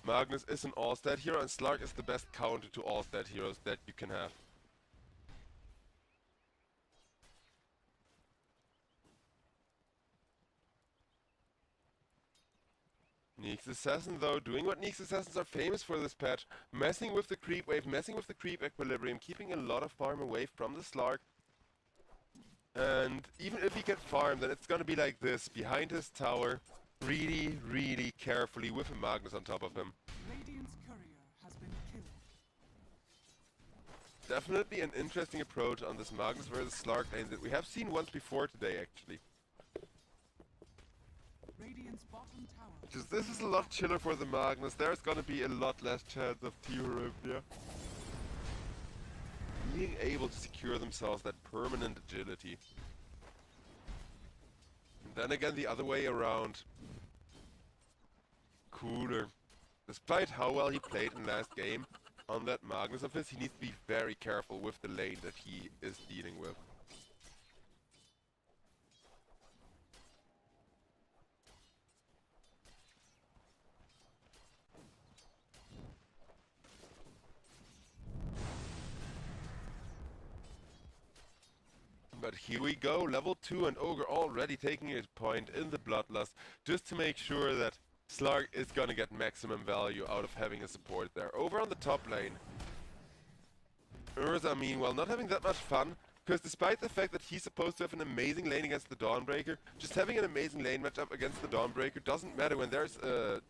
Magnus is an all-stat hero, and Slark is the best counter to all-stat heroes that you can have. Nyx Assassin though, doing what Nyx Assassins are famous for this patch, messing with the creep wave, messing with the creep equilibrium, keeping a lot of farm away from the Slark. And even if he gets farmed, then it's gonna be like this, behind his tower, really, really carefully with a Magnus on top of him. Radiant's courier has been killed. Definitely an interesting approach on this Magnus versus Slark lane that we have seen once before today, actually. Radiant's bottom tower. Just this is a lot chiller for the Magnus. There's gonna be a lot less chance of Hryvnia being able to secure themselves that permanent agility. And then again, the other way around. Cooler. Despite how well he played in last game on that Magnus of his, he needs to be very careful with the lane that he is dealing with. But here we go, level 2 and Ogre already taking his point in the Bloodlust, just to make sure that Slark is gonna get maximum value out of having a support there. Over on the top lane, Urza meanwhile not having that much fun, because despite the fact that he's supposed to have an amazing lane against the Dawnbreaker, just having an amazing lane matchup against the Dawnbreaker doesn't matter when there's a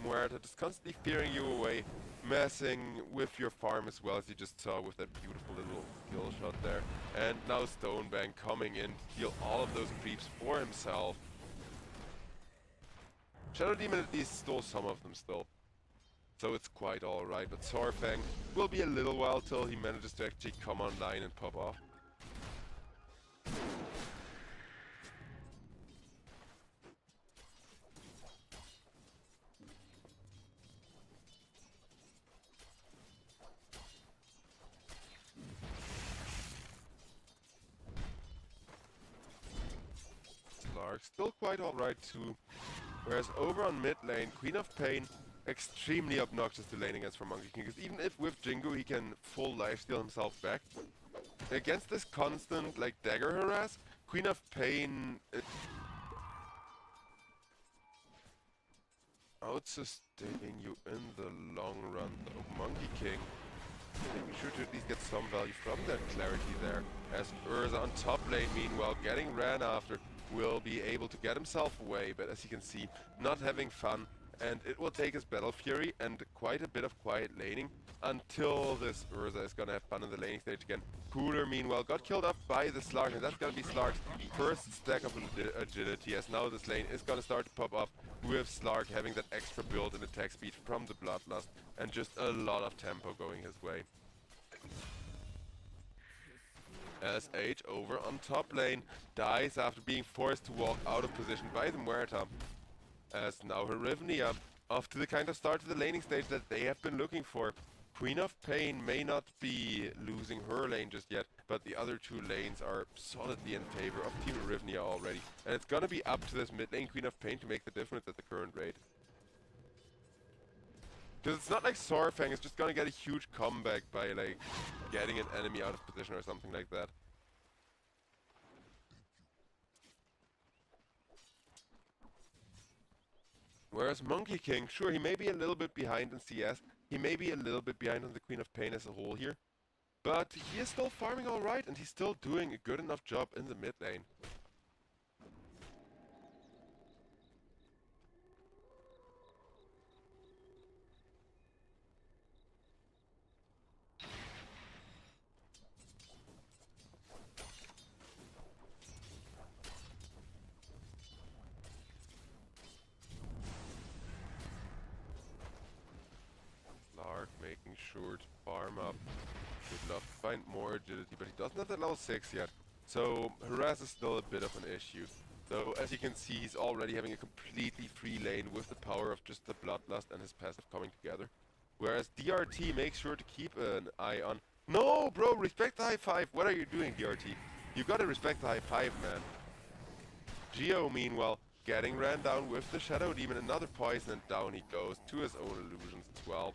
Muerta just constantly fearing you away, messing with your farm as well, as you just saw with that beautiful little skill shot there. And now Stonebank coming in to deal all of those creeps for himself. Shadow Demon at least stole some of them still, so it's quite alright, but Sorfang will be a little while till he manages to actually come online and pop off. Slark still quite alright too. Whereas over on mid lane, Queen of Pain, extremely obnoxious to lane against for Monkey King, because even if with Jingu he can full lifesteal himself back, against this constant like dagger harass, Queen of Pain out-sustaining you in the long run though. Monkey King Making sure to at least get some value from that clarity there. As Urza on top lane, meanwhile, getting ran after, will be able to get himself away, but as you can see, not having fun. And it will take his Battle Fury and quite a bit of quiet laning until this Urza is gonna have fun in the laning stage again. Cooler, meanwhile, got killed off by the Slark, and that's gonna be Slark's first stack of agility, as now this lane is gonna start to pop off with Slark having that extra build and attack speed from the Bloodlust, and just a lot of tempo going his way. As H over on top lane dies after being forced to walk out of position by the Muerta. As now Hryvnia off to the kind of start to the laning stage that they have been looking for. Queen of Pain may not be losing her lane just yet, but the other two lanes are solidly in favor of Team Hryvnia already. And it's gonna be up to this mid lane Queen of Pain to make the difference at the current rate. Because it's not like Sorfang is just gonna get a huge comeback by like getting an enemy out of position or something like that. Whereas Monkey King, sure, he may be a little bit behind in CS, he may be a little bit behind on the Queen of Pain as a whole here, but he is still farming alright, and he's still doing a good enough job in the mid lane. Making sure to farm up. Would love to find more agility, but he doesn't have that level 6 yet. So harass is still a bit of an issue. So as you can see, he's already having a completely free lane with the power of just the Bloodlust and his passive coming together. Whereas DRT makes sure to keep an eye on... No, bro, respect the high five. What are you doing, DRT? You gotta respect the high five, man. Geo, meanwhile, getting ran down with the Shadow Demon, another poison, and down he goes to his own illusions as well.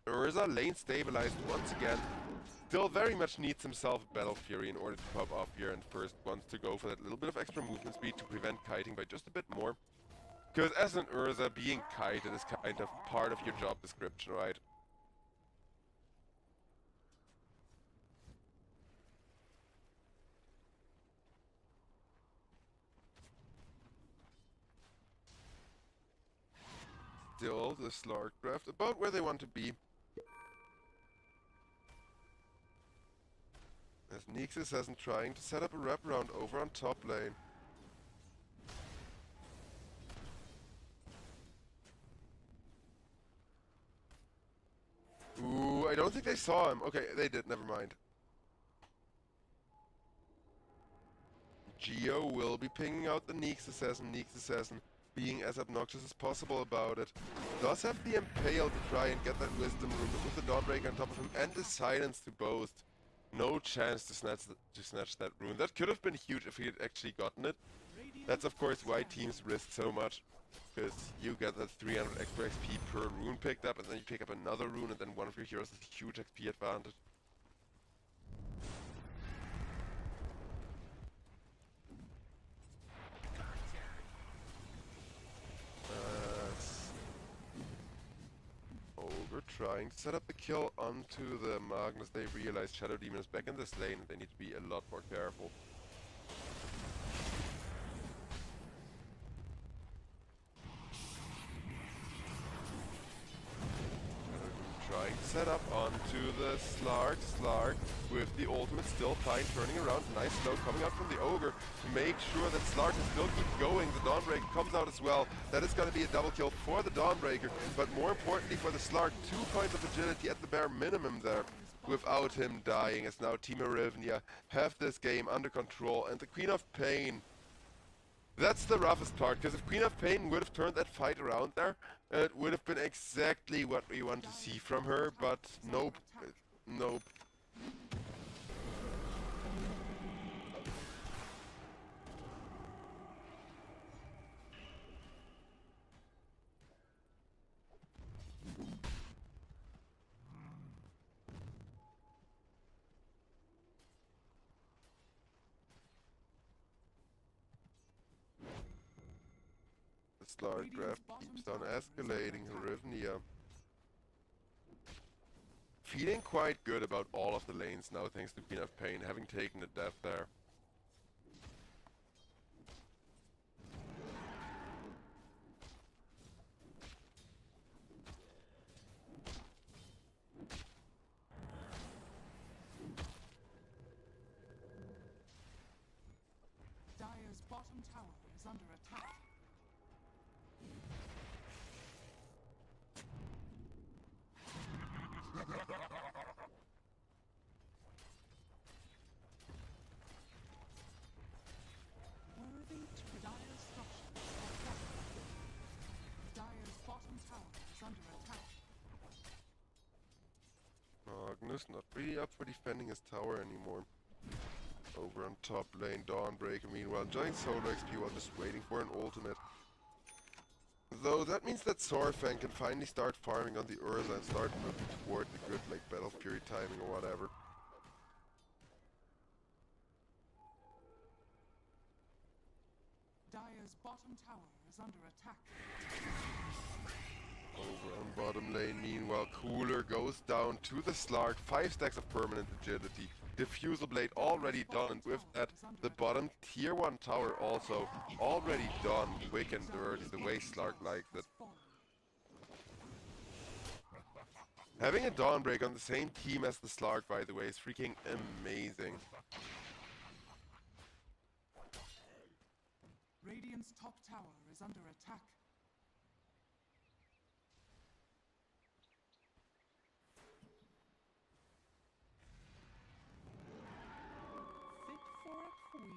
Urza, lane stabilized once again, still very much needs himself a Battle Fury in order to pop off here, and first wants to go for that little bit of extra movement speed to prevent kiting by just a bit more. Because as an Urza, being kited is kind of part of your job description, right? Still, the Slark draft about where they want to be. As Nexus isn't trying to set up a wraparound over on top lane. Ooh, I don't think they saw him. Okay, they did, never mind. Geo will be pinging out the Neeks Assassin being as obnoxious as possible about it. Does have the Impale to try and get that Wisdom Rune, but with the Dawnbreaker on top of him and the Silence to boast, no chance to snatch that rune. That could have been huge if he had actually gotten it. That's of course why teams risk so much, because you get that 300 extra XP per rune picked up, and then you pick up another rune, and then one of your heroes has a huge XP advantage. Ogre trying to set up the kill onto the Magnus. They realize Shadow Demon is back in this lane, and they need to be a lot more careful. Trying to set up onto the Slark with the ultimate still fine, turning around, nice slow coming out from the Ogre to make sure that Slark can still keep going. The Dawnbreaker comes out as well. That is going to be a double kill for the Dawnbreaker, but more importantly for the Slark, 2 points of agility at the bare minimum there without him dying, as now Team Hryvnia have this game under control, and the Queen of Pain. That's the roughest part, because if Queen of Pain would have turned that fight around there, it would have been exactly what we want to see from her, but nope. Nope. The Slark draft keeps on escalating. Hryvnia feeling quite good about all of the lanes now, thanks to Queen of Pain, having taken the death there. Dire's bottom tower is under attack. Worthy to Dire's structures are fortified. Dire's bottom tower is under attack. Magnus not really up for defending his tower anymore. Over on top lane, Dawnbreaker meanwhile enjoying solo XP while just waiting for an ultimate. Though that means that Sorfang can finally start farming on the Urza and start moving toward the good like Battle Fury timing or whatever. Dire's bottom tower is under attack. Over on bottom lane, meanwhile, Cooler goes down to the Slark, 5 stacks of permanent agility, Diffusal Blade already done, and with that, the bottom tier 1 tower also already done, quick and dirty, the way Slark likes it. Having a Dawnbreak on the same team as the Slark, by the way, is freaking amazing. Radiant's top tower is under attack. Fit for a queen.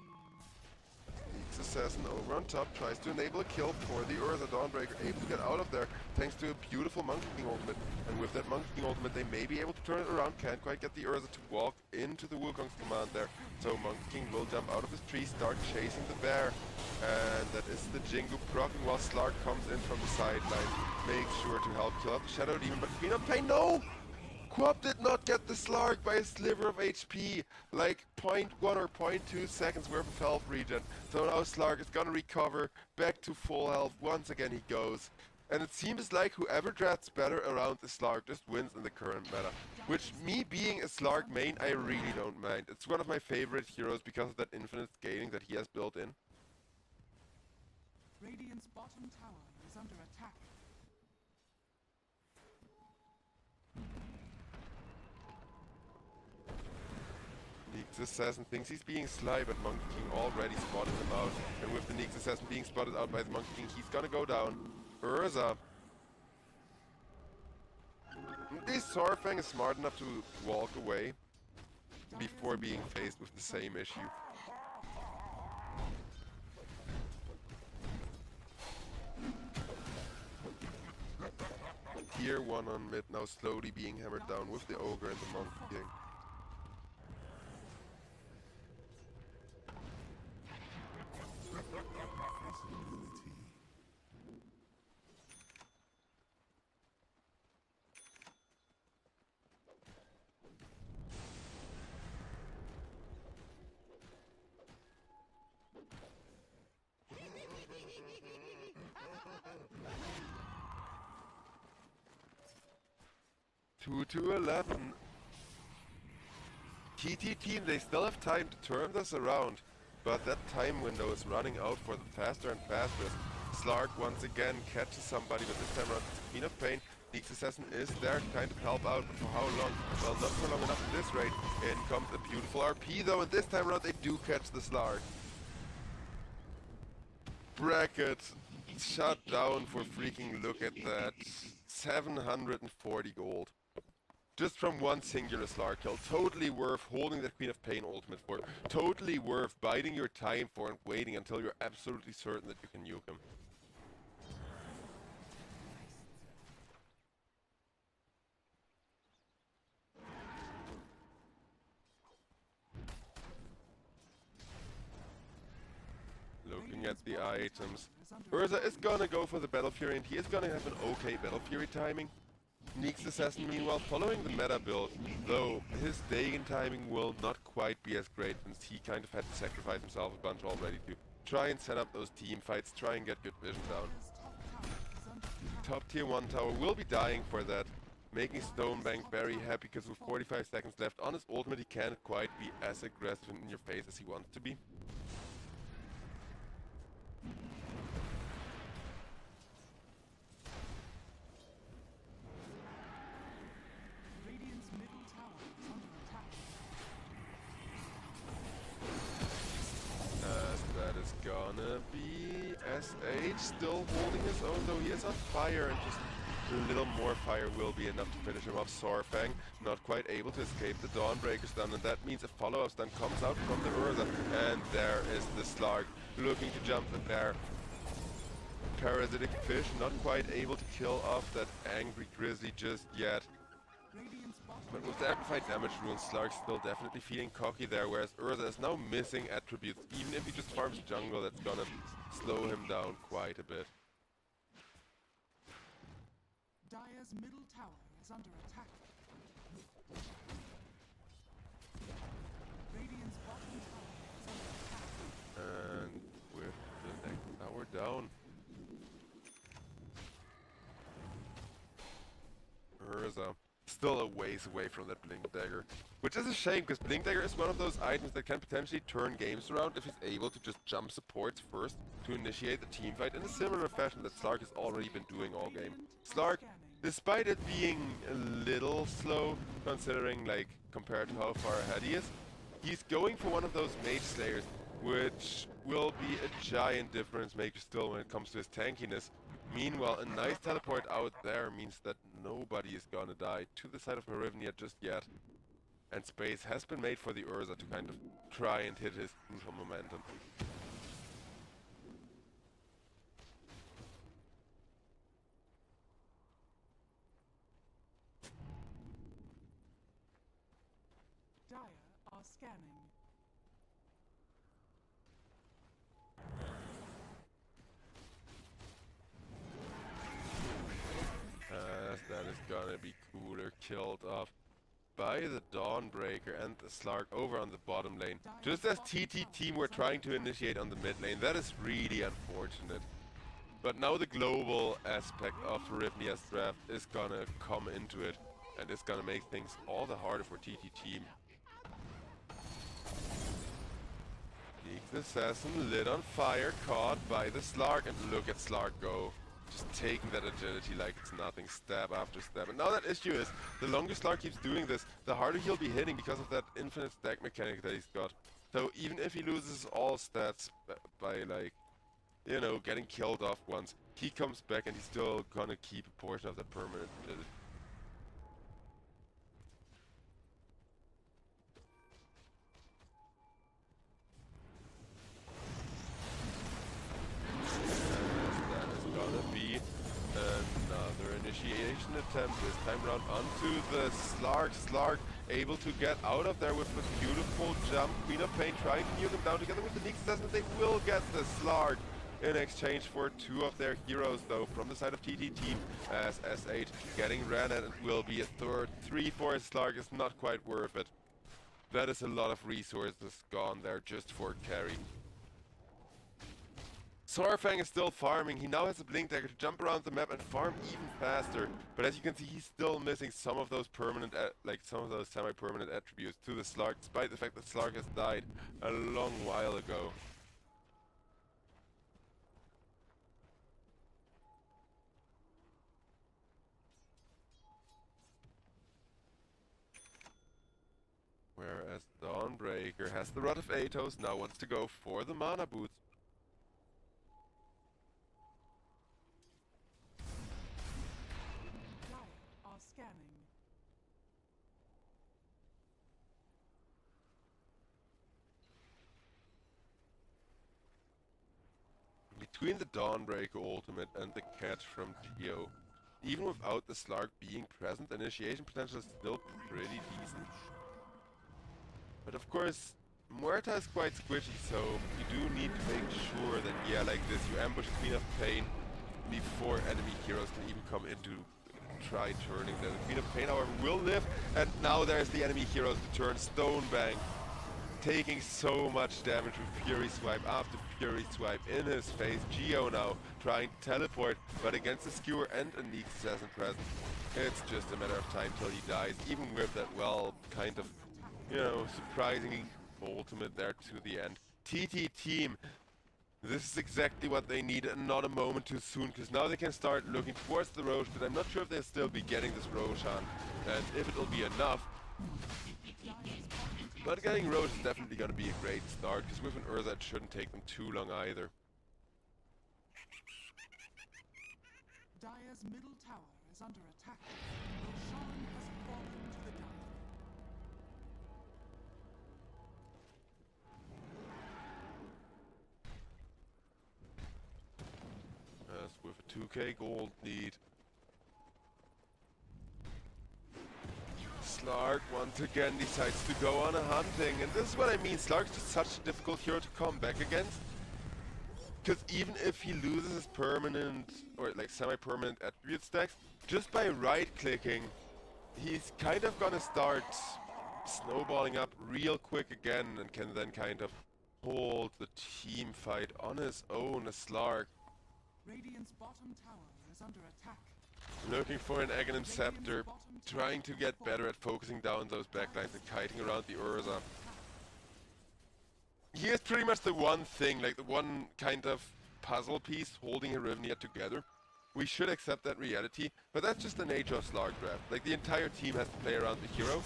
Leaks Assassin over on top, tries to enable a kill for the Urza. Dawnbreaker able to get out of there thanks to a beautiful Monkey King ultimate. And with that Monkey King ultimate, they may be able to turn it around. Can't quite get the Urza to walk into the Wukong's command there. So Monkey King will jump out of his tree, start chasing the bear. And that is the Jingu proccing while Slark comes in from the sideline. Make sure to help kill out the Shadow Demon, but Queen of Pain, no! Quap did not get the Slark by a sliver of HP, like 0.1 or 0.2 seconds worth of health regen. So now Slark is gonna recover, back to full health, once again he goes. And it seems like whoever drafts better around the Slark just wins in the current meta. Which, me being a Slark main, I really don't mind. It's one of my favorite heroes because of that infinite scaling that he has built in. Radiant's bottom tower is under attack. Nyx Assassin thinks he's being sly, but Monkey King already spotted him out. And with the Nyx Assassin being spotted out by the Monkey King, he's gonna go down. Urza. This Sorfang is smart enough to walk away before being faced with the same issue. Tier 1 on mid now slowly being hammered down with the Ogre and the Monkey King. Two to 11. TT team, they still have time to turn this around, but that time window is running out for the faster and faster. Slark once again catches somebody, but this time around it's Queen of Pain. Nyx Assassin is there to kind of help out, but for how long? Well, not for long enough at this rate. In comes a beautiful RP though, and this time around they do catch the Slark. Bracket shut down for freaking look at that. 740 gold. Just from one singular Slark kill. Totally worth holding that Queen of Pain ultimate for. Totally worth biding your time for and waiting until you're absolutely certain that you can nuke him. Looking at the items. Urza is gonna go for the Battle Fury and he is gonna have an okay Battle Fury timing. Nyx Assassin meanwhile following the meta build, though his Dagon timing will not quite be as great since he kind of had to sacrifice himself a bunch already to try and set up those team fights, try and get good vision down. Top tier 1 tower will be dying for that. making Stonebank very happy because with 45 seconds left on his ultimate he can't quite be as aggressive in your face as he wants to be. Radiant's middle tower is under attack. As that is gonna be SH still holding his own, though he is on fire, and just a little more fire will be enough to finish him off. Sorfang not quite able to escape the Dawnbreaker stun, and that means a follow-up stun comes out from the Urza, and there is the Slark looking to jump in there. Parasitic Fish not quite able to kill off that angry Grizzly just yet. Radiant's bottom But with the amplified damage rune, Slark's still definitely feeling cocky there, whereas Urza is now missing attributes. Even if he just farms jungle, that's gonna slow him down quite a bit. Dire's middle tower is under attack. Radiant's bottom tower is under attack. And with the next tower down, Urza still a ways away from that Blink Dagger, which is a shame because Blink Dagger is one of those items that can potentially turn games around if he's able to just jump supports first to initiate the team fight in a similar fashion that Slark has already been doing all game. Slark, despite it being a little slow considering like compared to how far ahead he is, he's going for one of those Mage Slayers, which will be a giant difference maker still when it comes to his tankiness. Meanwhile, a nice teleport out there means that nobody is gonna die to the side of Hryvnia just yet. And space has been made for the Urza to kind of try and hit his crucial momentum. Dire are scanning. As that is gonna be cooler, killed off by the Dawnbreaker and the Slark over on the bottom lane. Just as TT team were trying to initiate on the mid lane, that is really unfortunate. But now the global aspect of Hryvnia's draft is gonna come into it, and it's gonna make things all the harder for TT team. The Assassin lit on fire, caught by the Slark, and look at Slark go. Just taking that agility like it's nothing, stab after stab. And now that issue is, the longer Slark keeps doing this, the harder he'll be hitting because of that infinite stack mechanic that he's got. So even if he loses all stats by like, you know, getting killed off once, he comes back and he's still gonna keep a portion of that permanent agility. Another initiation attempt, this time round onto the Slark. Slark able to get out of there with a beautiful jump. Queen of Pain trying to nuke him down together with the Neek Assassin. They will get the Slark in exchange for two of their heroes though from the side of TT team, as S8 getting ran at, and will be a third. 3 for a Slark is not quite worth it. That is a lot of resources gone there just for carry. Sorfang is still farming. He now has a Blink Dagger to jump around the map and farm even faster. But as you can see, he's still missing some of those permanent, some of those semi-permanent attributes to the Slark, despite the fact that Slark has died a long while ago. Whereas Dawnbreaker has the Rod of Athos, now wants to go for the mana boots. Scanning. Between the Dawnbreaker ultimate and the catch from Geo, even without the Slark being present, initiation potential is still pretty decent. But of course, Muerta is quite squishy, so you do need to make sure that, yeah, like this, you ambush Queen of Pain before enemy heroes can even come in to try turning them. The Queen of Pain, however, will live, and now there's the enemy heroes to turn. Stonebank taking so much damage with Fury Swipe after Fury Swipe in his face. Geo now trying to teleport, but against a Skewer and a Neek Assassin present, it's just a matter of time till he dies, even with that, well, kind of, you know, surprising ultimate there to the end. TT team, this is exactly what they need and not a moment too soon, because now they can start looking towards the Roche, but I'm not sure if they'll still be getting this Roshan and if it'll be enough. But getting Roche is definitely going to be a great start, because with an Urza it shouldn't take them too long either. Dire's middle tower is under attack. Roshan has fallen to the Dire. As with a 2k gold lead. Slark once again decides to go on a hunting, and this is what I mean, Slark's just such a difficult hero to come back against. Because even if he loses his permanent, or like semi-permanent attribute stacks, just by right-clicking, he's kind of gonna start snowballing up real quick again, and can then kind of hold the team fight on his own as Slark. Radiant's bottom tower is under attack. Looking for an Aghanim Scepter, trying to get better at focusing down those backlines and kiting around the Urza. He is pretty much the one thing, like the one kind of puzzle piece holding Hryvnia together. We should accept that reality, but that's just the nature of Slark draft. Like, the entire team has to play around the hero,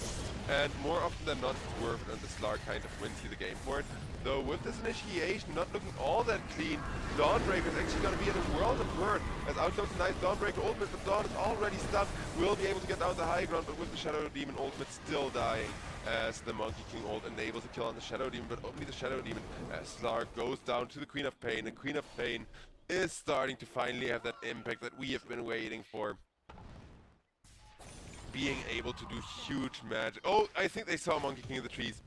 and more often than not it's worth it, and the Slark kind of wins you the game for it. Though with this initiation not looking all that clean, Dawnbreaker is actually going to be in a world of hurt, as out comes a nice Dawnbreaker ultimate, but Dawn is already stuck, will be able to get down the high ground, but with the Shadow Demon ultimate still dying, as the Monkey King ult enables a kill on the Shadow Demon, but only the Shadow Demon, as Slark goes down to the Queen of Pain, and Queen of Pain is starting to finally have that impact that we have been waiting for. Being able to do huge magic. Oh, I think they saw Monkey King in the trees.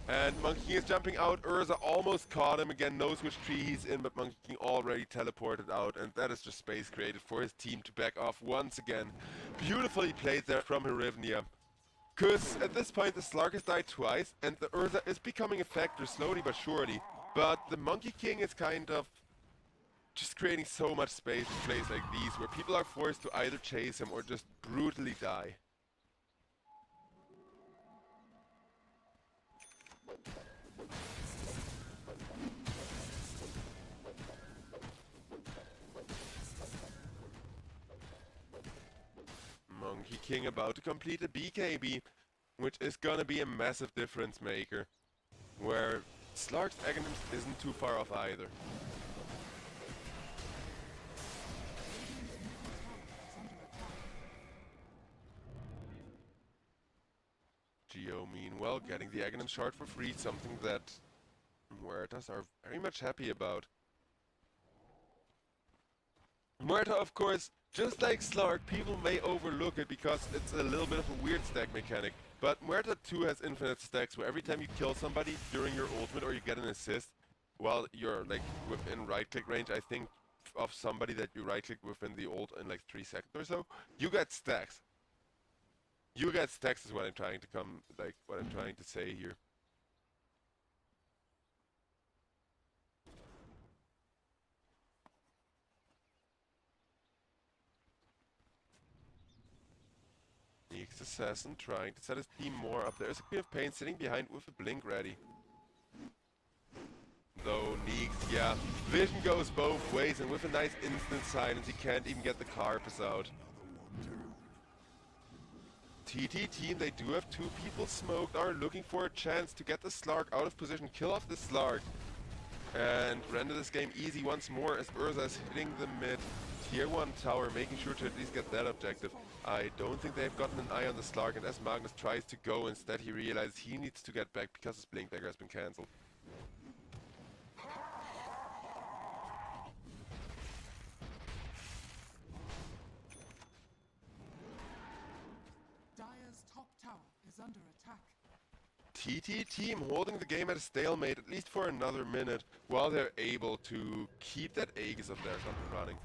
And Monkey King is jumping out. Urza almost caught him again, knows which tree he's in, but Monkey King already teleported out, and that is just space created for his team to back off once again. Beautifully played there from Hryvnia. Because at this point the Slark has died twice, and the Urza is becoming a factor slowly but surely. But the Monkey King is kind of just creating so much space in plays like these, where people are forced to either chase him or just brutally die. Monkey King about to complete a BKB, which is gonna be a massive difference maker, where Slark's Aghanim isn't too far off either. Geo, meanwhile, getting the Aghanim shard for free, something that Muertas are very much happy about. Muerta, of course, just like Slark, people may overlook it because it's a little bit of a weird stack mechanic, but Muerta 2 has infinite stacks, where every time you kill somebody during your ultimate or you get an assist, while you're like within right-click range, I think, of somebody that you right-click within the ult in like 3 seconds or so, you get stacks. You get stacks is what I'm trying to say here. Next Assassin trying to set his team more up. There's a Queen of Pain sitting behind with a blink ready. Though Neeks, yeah, vision goes both ways, and with a nice instant silence he can't even get the Carpus out. TT team, they do have 2 people smoked, are looking for a chance to get the Slark out of position, kill off the Slark, and render this game easy once more as Urza is hitting the mid tier 1 tower, making sure to at least get that objective. I don't think they've gotten an eye on the Slark, and as Magnus tries to go, instead he realizes he needs to get back because his blink dagger has been cancelled. Dire's top tower is under attack. TT team holding the game at a stalemate, at least for another minute, while they're able to keep that Aegis of theirs up and running.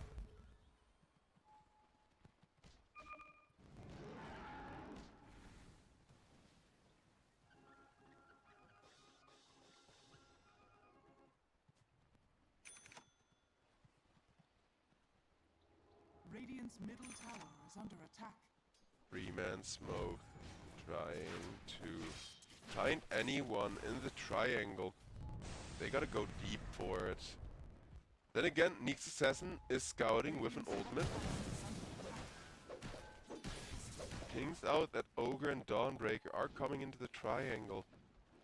Radiant's middle tower is under attack. Three-man smoke, trying to find anyone in the triangle. They gotta go deep for it. Then again, Neek's Assassin is scouting with an ultimate. Pings out that Ogre and Dawnbreaker are coming into the triangle.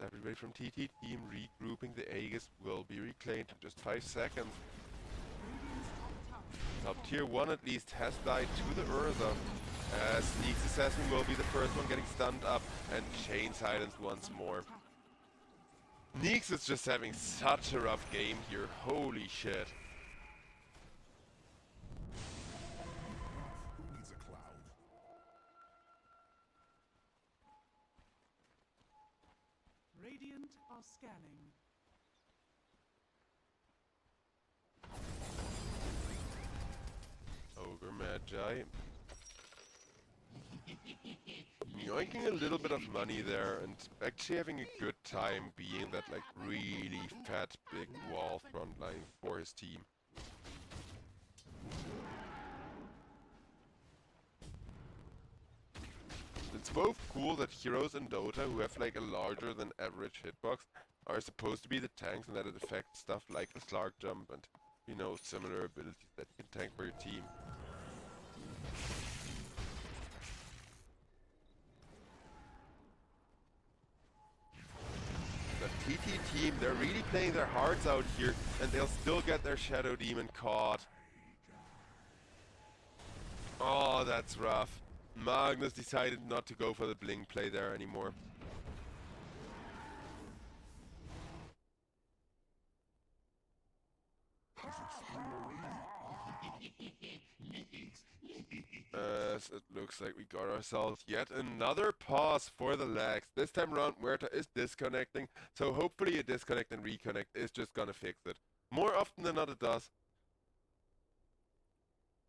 Everybody from TT team regrouping. The Aegis will be reclaimed in just 5 seconds. Top tier 1 at least has died to the Urza, as Neek's Assassin will be the first one getting stunned up and chain silenced once more. Neeks is just having such a rough game here, holy shit. Who needs a cloud? Radiant are scanning. Ogre Magi. Yoinking a little bit of money there and actually having a good time being that like really fat big wall front line for his team. It's both cool that heroes in Dota who have like a larger than average hitbox are supposed to be the tanks and that it affects stuff like the Slark jump and, you know, similar abilities that you can tank for your team. The TT team, they're really playing their hearts out here and they'll still get their Shadow Demon caught. Oh, that's rough. Magnus decided not to go for the blink play there anymore. As it looks like we got ourselves yet another pause for the lags. This time around, Muerta is disconnecting, so hopefully a disconnect and reconnect is just gonna fix it. More often than not it does.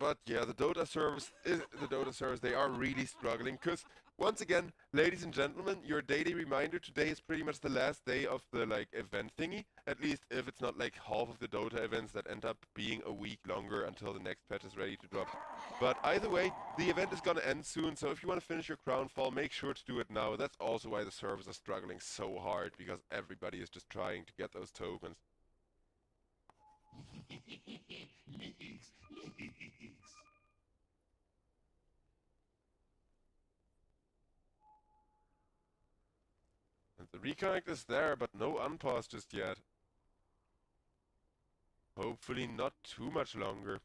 But yeah, the Dota servers, they are really struggling, because once again, ladies and gentlemen, your daily reminder today is pretty much the last day of the like event thingy, at least if it's not like half of the Dota events that end up being a week longer until the next patch is ready to drop. But either way, the event is gonna end soon, so if you want to finish your crown fall, make sure to do it now. That's also why the servers are struggling so hard, because everybody is just trying to get those tokens. And the reconnect is there, but no unpause just yet. Hopefully not too much longer.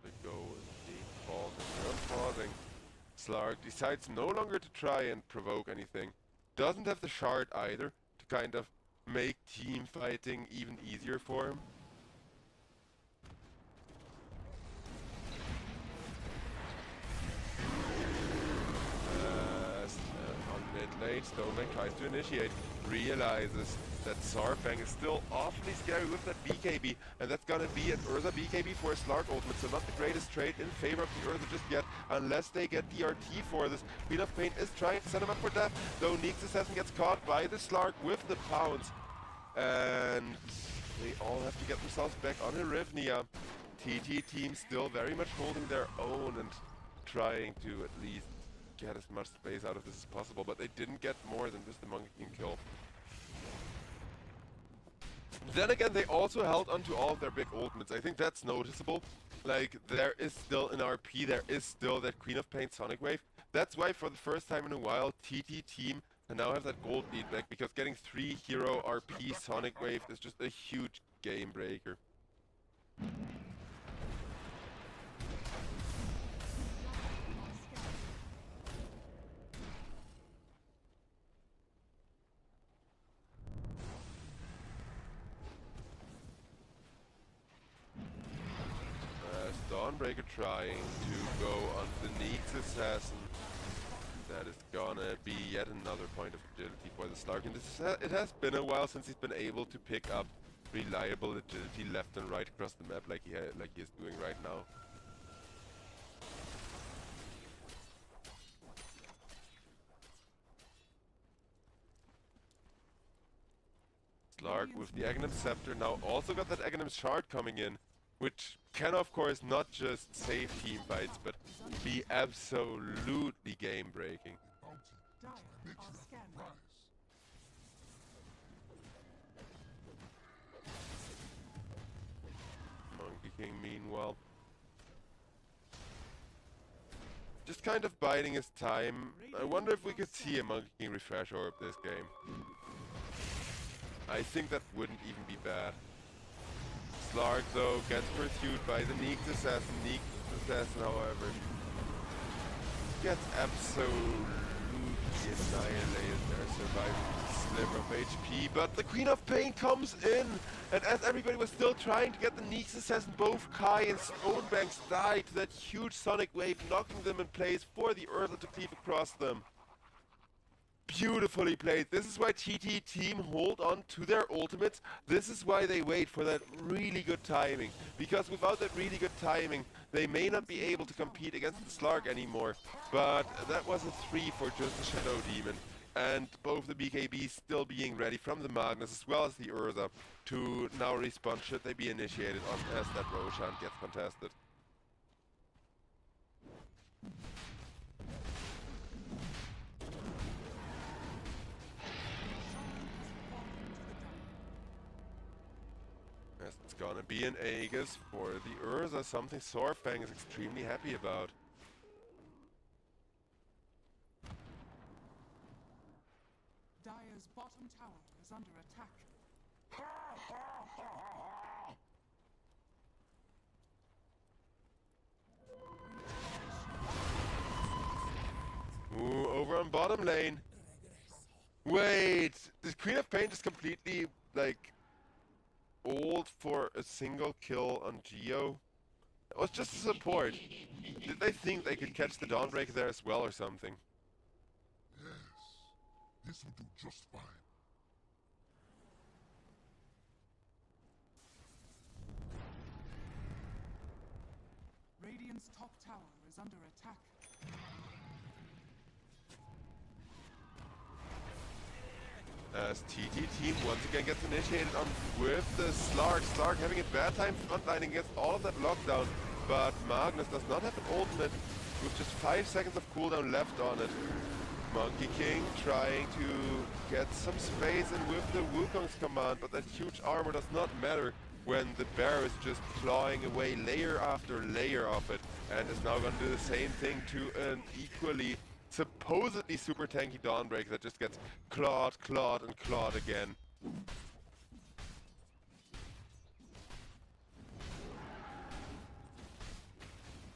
They go indeed, pause and unpausing. Slark decides no longer to try and provoke anything. Doesn't have the shard either to kind of make team fighting even easier for him. On mid lane, Stonebank tries to initiate, realizes that Sarfang is still awfully scary with that BKB, and that's gonna be an Urza BKB for a Slark ultimate, so not the greatest trade in favor of the Urza just yet, unless they get DRT for this. Queen of Pain is trying to set him up for death, though Neek's Assassin gets caught by the Slark with the pounce, and they all have to get themselves back on Hryvnia. TT team still very much holding their own and trying to at least get as much space out of this as possible, but they didn't get more than just the Monkey King kill. Then again, they also held onto all of their big ultimates. I think that's noticeable. Like, there is still an RP, there is still that Queen of Pain Sonic Wave. That's why for the first time in a while, TT team can now have that gold lead back, because getting 3 hero RP Sonic Wave is just a huge game breaker. Dawnbreaker trying to go on the Neek's Assassin. That is gonna be yet another point of agility for the Slark. And it has been a while since he's been able to pick up reliable agility left and right across the map like he is doing right now. Slark with the Aghanim Scepter. Now also got that Aghanim Shard coming in, which can of course not just save team fights, but be absolutely game breaking. Dire are scanning. Monkey King meanwhile just kind of biding his time. I wonder if we could see a Monkey King refresh orb this game. I think that wouldn't even be bad. Slark though gets pursued by the Neeked Assassin. Neeked Assassin, however, gets absolutely annihilated there, surviving a sliver of HP, but the Queen of Pain comes in, and as everybody was still trying to get the Neeked Assassin, both Kai and Stonebanks died to that huge sonic wave, knocking them in place for the Urza to cleave across them. Beautifully played. This is why TT team hold on to their ultimates. This is why they wait for that really good timing. Because without that really good timing, they may not be able to compete against the Slark anymore. But that was a 3 for just the Shadow Demon. And both the BKBs still being ready from the Magnus as well as the Urza to now respond should they be initiated on as that Roshan gets contested. It's gonna be an Aegis for the Urza, something Sorfang is extremely happy about. Dire's bottom tower is under attack. Ooh, over on bottom lane. Wait, the Queen of Pain just completely, like, ult for a single kill on Geo? It was just a support. Did they think they could catch the Dawnbreaker there as well or something? Yes, this will do just fine. Radiant's top tower is under attack. As TT team once again gets initiated on with the Slark. Slark having a bad time frontlining against all of that lockdown, but Magnus does not have an ultimate with just 5 seconds of cooldown left on it. Monkey King trying to get some space in with the Wukong's command, but that huge armor does not matter when the bear is just clawing away layer after layer of it, and is now going to do the same thing to an equally supposedly super tanky Dawnbreaker that just gets clawed, and clawed again.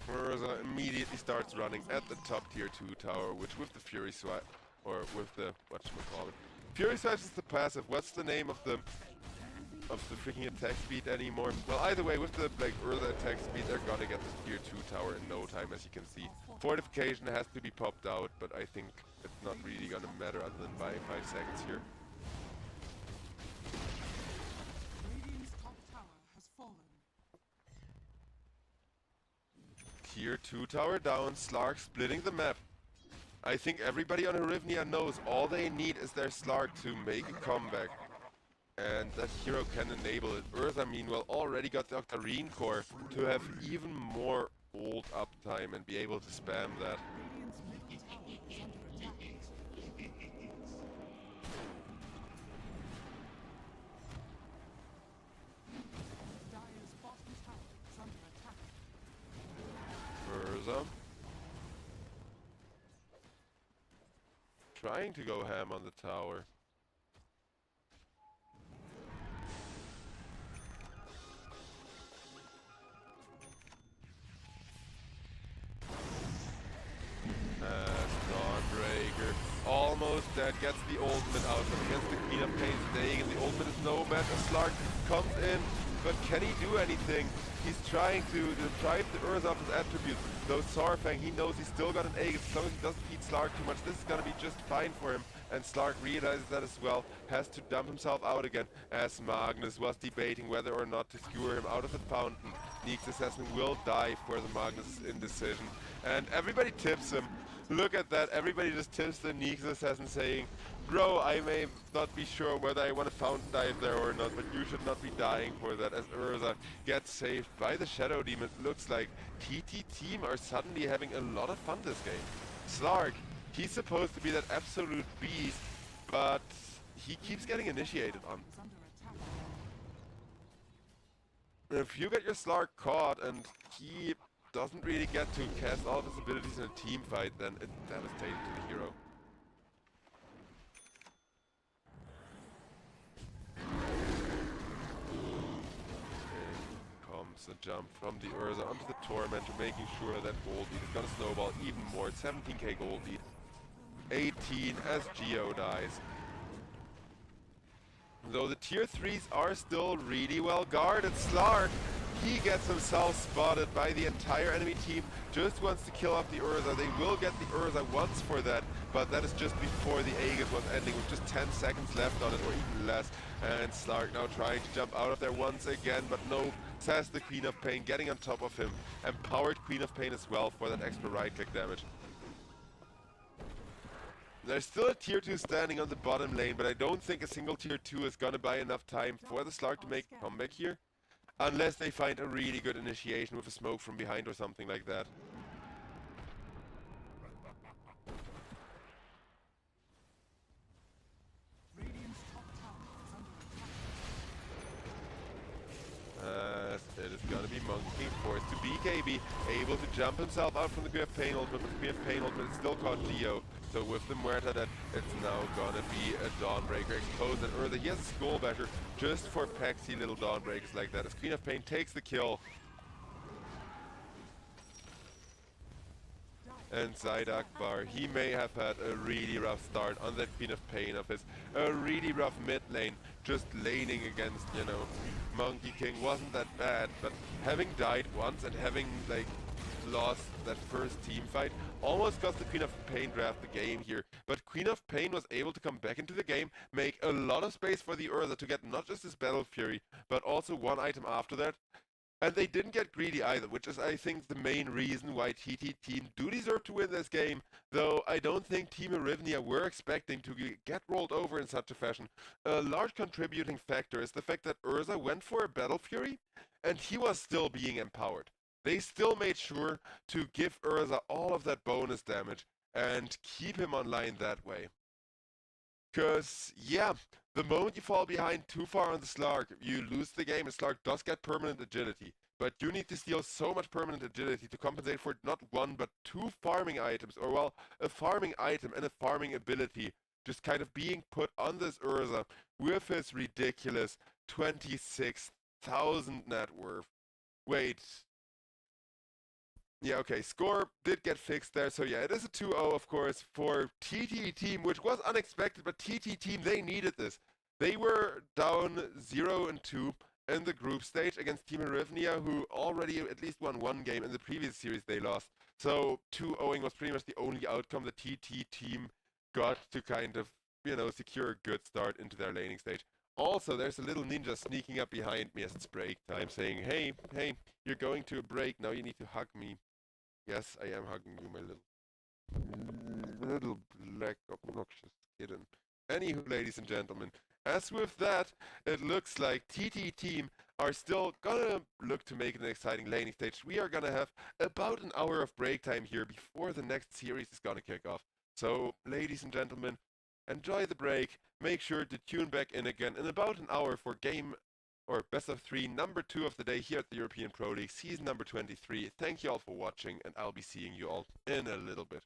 Urza immediately starts running at the top tier 2 tower, which with the Fury Swipe, or with the, whatchamacallit. Fury Swipes is the passive. What's the name of the freaking attack speed anymore? Well, either way, with the like Urza attack speed, they're gonna get this tier 2 tower in no time, as you can see. Fortification has to be popped out, but I think it's not really gonna matter other than by 5 seconds here. Radiant's top tower has fallen. Tier 2 tower down, Slark splitting the map. I think everybody on Hryvnia knows all they need is their Slark to make a comeback. And that hero can enable it. Urza, meanwhile, already got the Octarine core to have even more ult uptime and be able to spam that. Radiant's middle tower is under attack. Dire's bottom tower is under attack. Urza trying to go ham on the tower. Dawnbreaker almost dead, gets the ultimate out, but against the Queen of Pain staying, and the ultimate is no match. A Slark comes in, but can he do anything? He's trying to deprive the Urza of his attributes. Though Sorfang, he knows he's still got an Aegis, as long as he doesn't feed Slark too much, this is gonna be just fine for him. And Slark realizes that as well, has to dump himself out again, as Magnus was debating whether or not to skewer him out of the fountain. Neek's assassin will die for the Magnus' indecision. And everybody tips him. Look at that, everybody just tips the Neek's assassin saying, bro, I may not be sure whether I want to fountain dive there or not, but you should not be dying for that, as Urza gets saved by the Shadow Demon. Looks like TT team are suddenly having a lot of fun this game. Slark, he's supposed to be that absolute beast, but he keeps getting initiated on. Is under attack. If you get your Slark caught and he doesn't really get to cast all of his abilities in a team fight, then it's devastating to the hero. Comes a jump from the Urza onto the Tormentor, making sure that gold lead is gonna snowball even more. 17k gold lead. 18 as Geo dies. Though the tier 3s are still really well guarded, Slark, he gets himself spotted by the entire enemy team, just wants to kill off the Urza. They will get the Urza once for that, but that is just before the Aegis was ending, with just 10 seconds left on it, or even less. And Slark now trying to jump out of there once again, but no, says the Queen of Pain, getting on top of him. Empowered Queen of Pain as well for that extra right-click damage. There's still a tier 2 standing on the bottom lane, but I don't think a single tier 2 is gonna buy enough time for the Slark to make a comeback here. Unless they find a really good initiation with a smoke from behind or something like that. Radiant's top tower is under attack. It is gonna be Monkey forced to BKB, able to jump himself out from the Queen of Pain ultimate, but the Queen of Pain ultimate is still caught Leo. So with the Muerta, that it's now gonna be a Dawnbreaker exposed, and Urza, he has a Skull Basher just for Pexy little Dawnbreakers like that, as Queen of Pain takes the kill. And Zaid Akbar, he may have had a really rough start on that Queen of Pain of his. A really rough mid lane, just laning against, you know, Monkey King wasn't that bad, but having died once and having, like, lost that first team fight almost cost the Queen of Pain draft the game here. But Queen of Pain was able to come back into the game, make a lot of space for the Urza to get not just his Battle Fury, but also one item after that. And they didn't get greedy either, which is, I think, the main reason why TT team do deserve to win this game, though I don't think Team Hryvnia were expecting to get rolled over in such a fashion. A large contributing factor is the fact that Urza went for a Battle Fury, and he was still being empowered. They still made sure to give Urza all of that bonus damage and keep him online that way. Because, yeah, the moment you fall behind too far on the Slark, you lose the game, and Slark does get permanent agility. But you need to steal so much permanent agility to compensate for not one, but two farming items, or well, a farming item and a farming ability, just kind of being put on this Urza with his ridiculous 26,000 net worth. Wait. Yeah, okay, score did get fixed there, so yeah, it is a 2-0, of course, for TT team, which was unexpected, but TT team, they needed this. They were down 0-2 in the group stage against Team Hryvnia, who already at least won one game in the previous series they lost. So 2-0ing was pretty much the only outcome the TT team got to kind of, you know, secure a good start into their laning stage. Also, there's a little ninja sneaking up behind me as it's break time, saying, hey, you're going to a break, now you need to hug me. Yes, I am hugging you, my little black obnoxious kitten. Anywho, ladies and gentlemen, as with that, it looks like TT team are still gonna look to make it an exciting laning stage. We are gonna have about an hour of break time here before the next series is gonna kick off. So, ladies and gentlemen, enjoy the break. Make sure to tune back in again in about an hour for game or best of 3, number 2 of the day here at the European Pro League, season number 23. Thank you all for watching, and I'll be seeing you all in a little bit.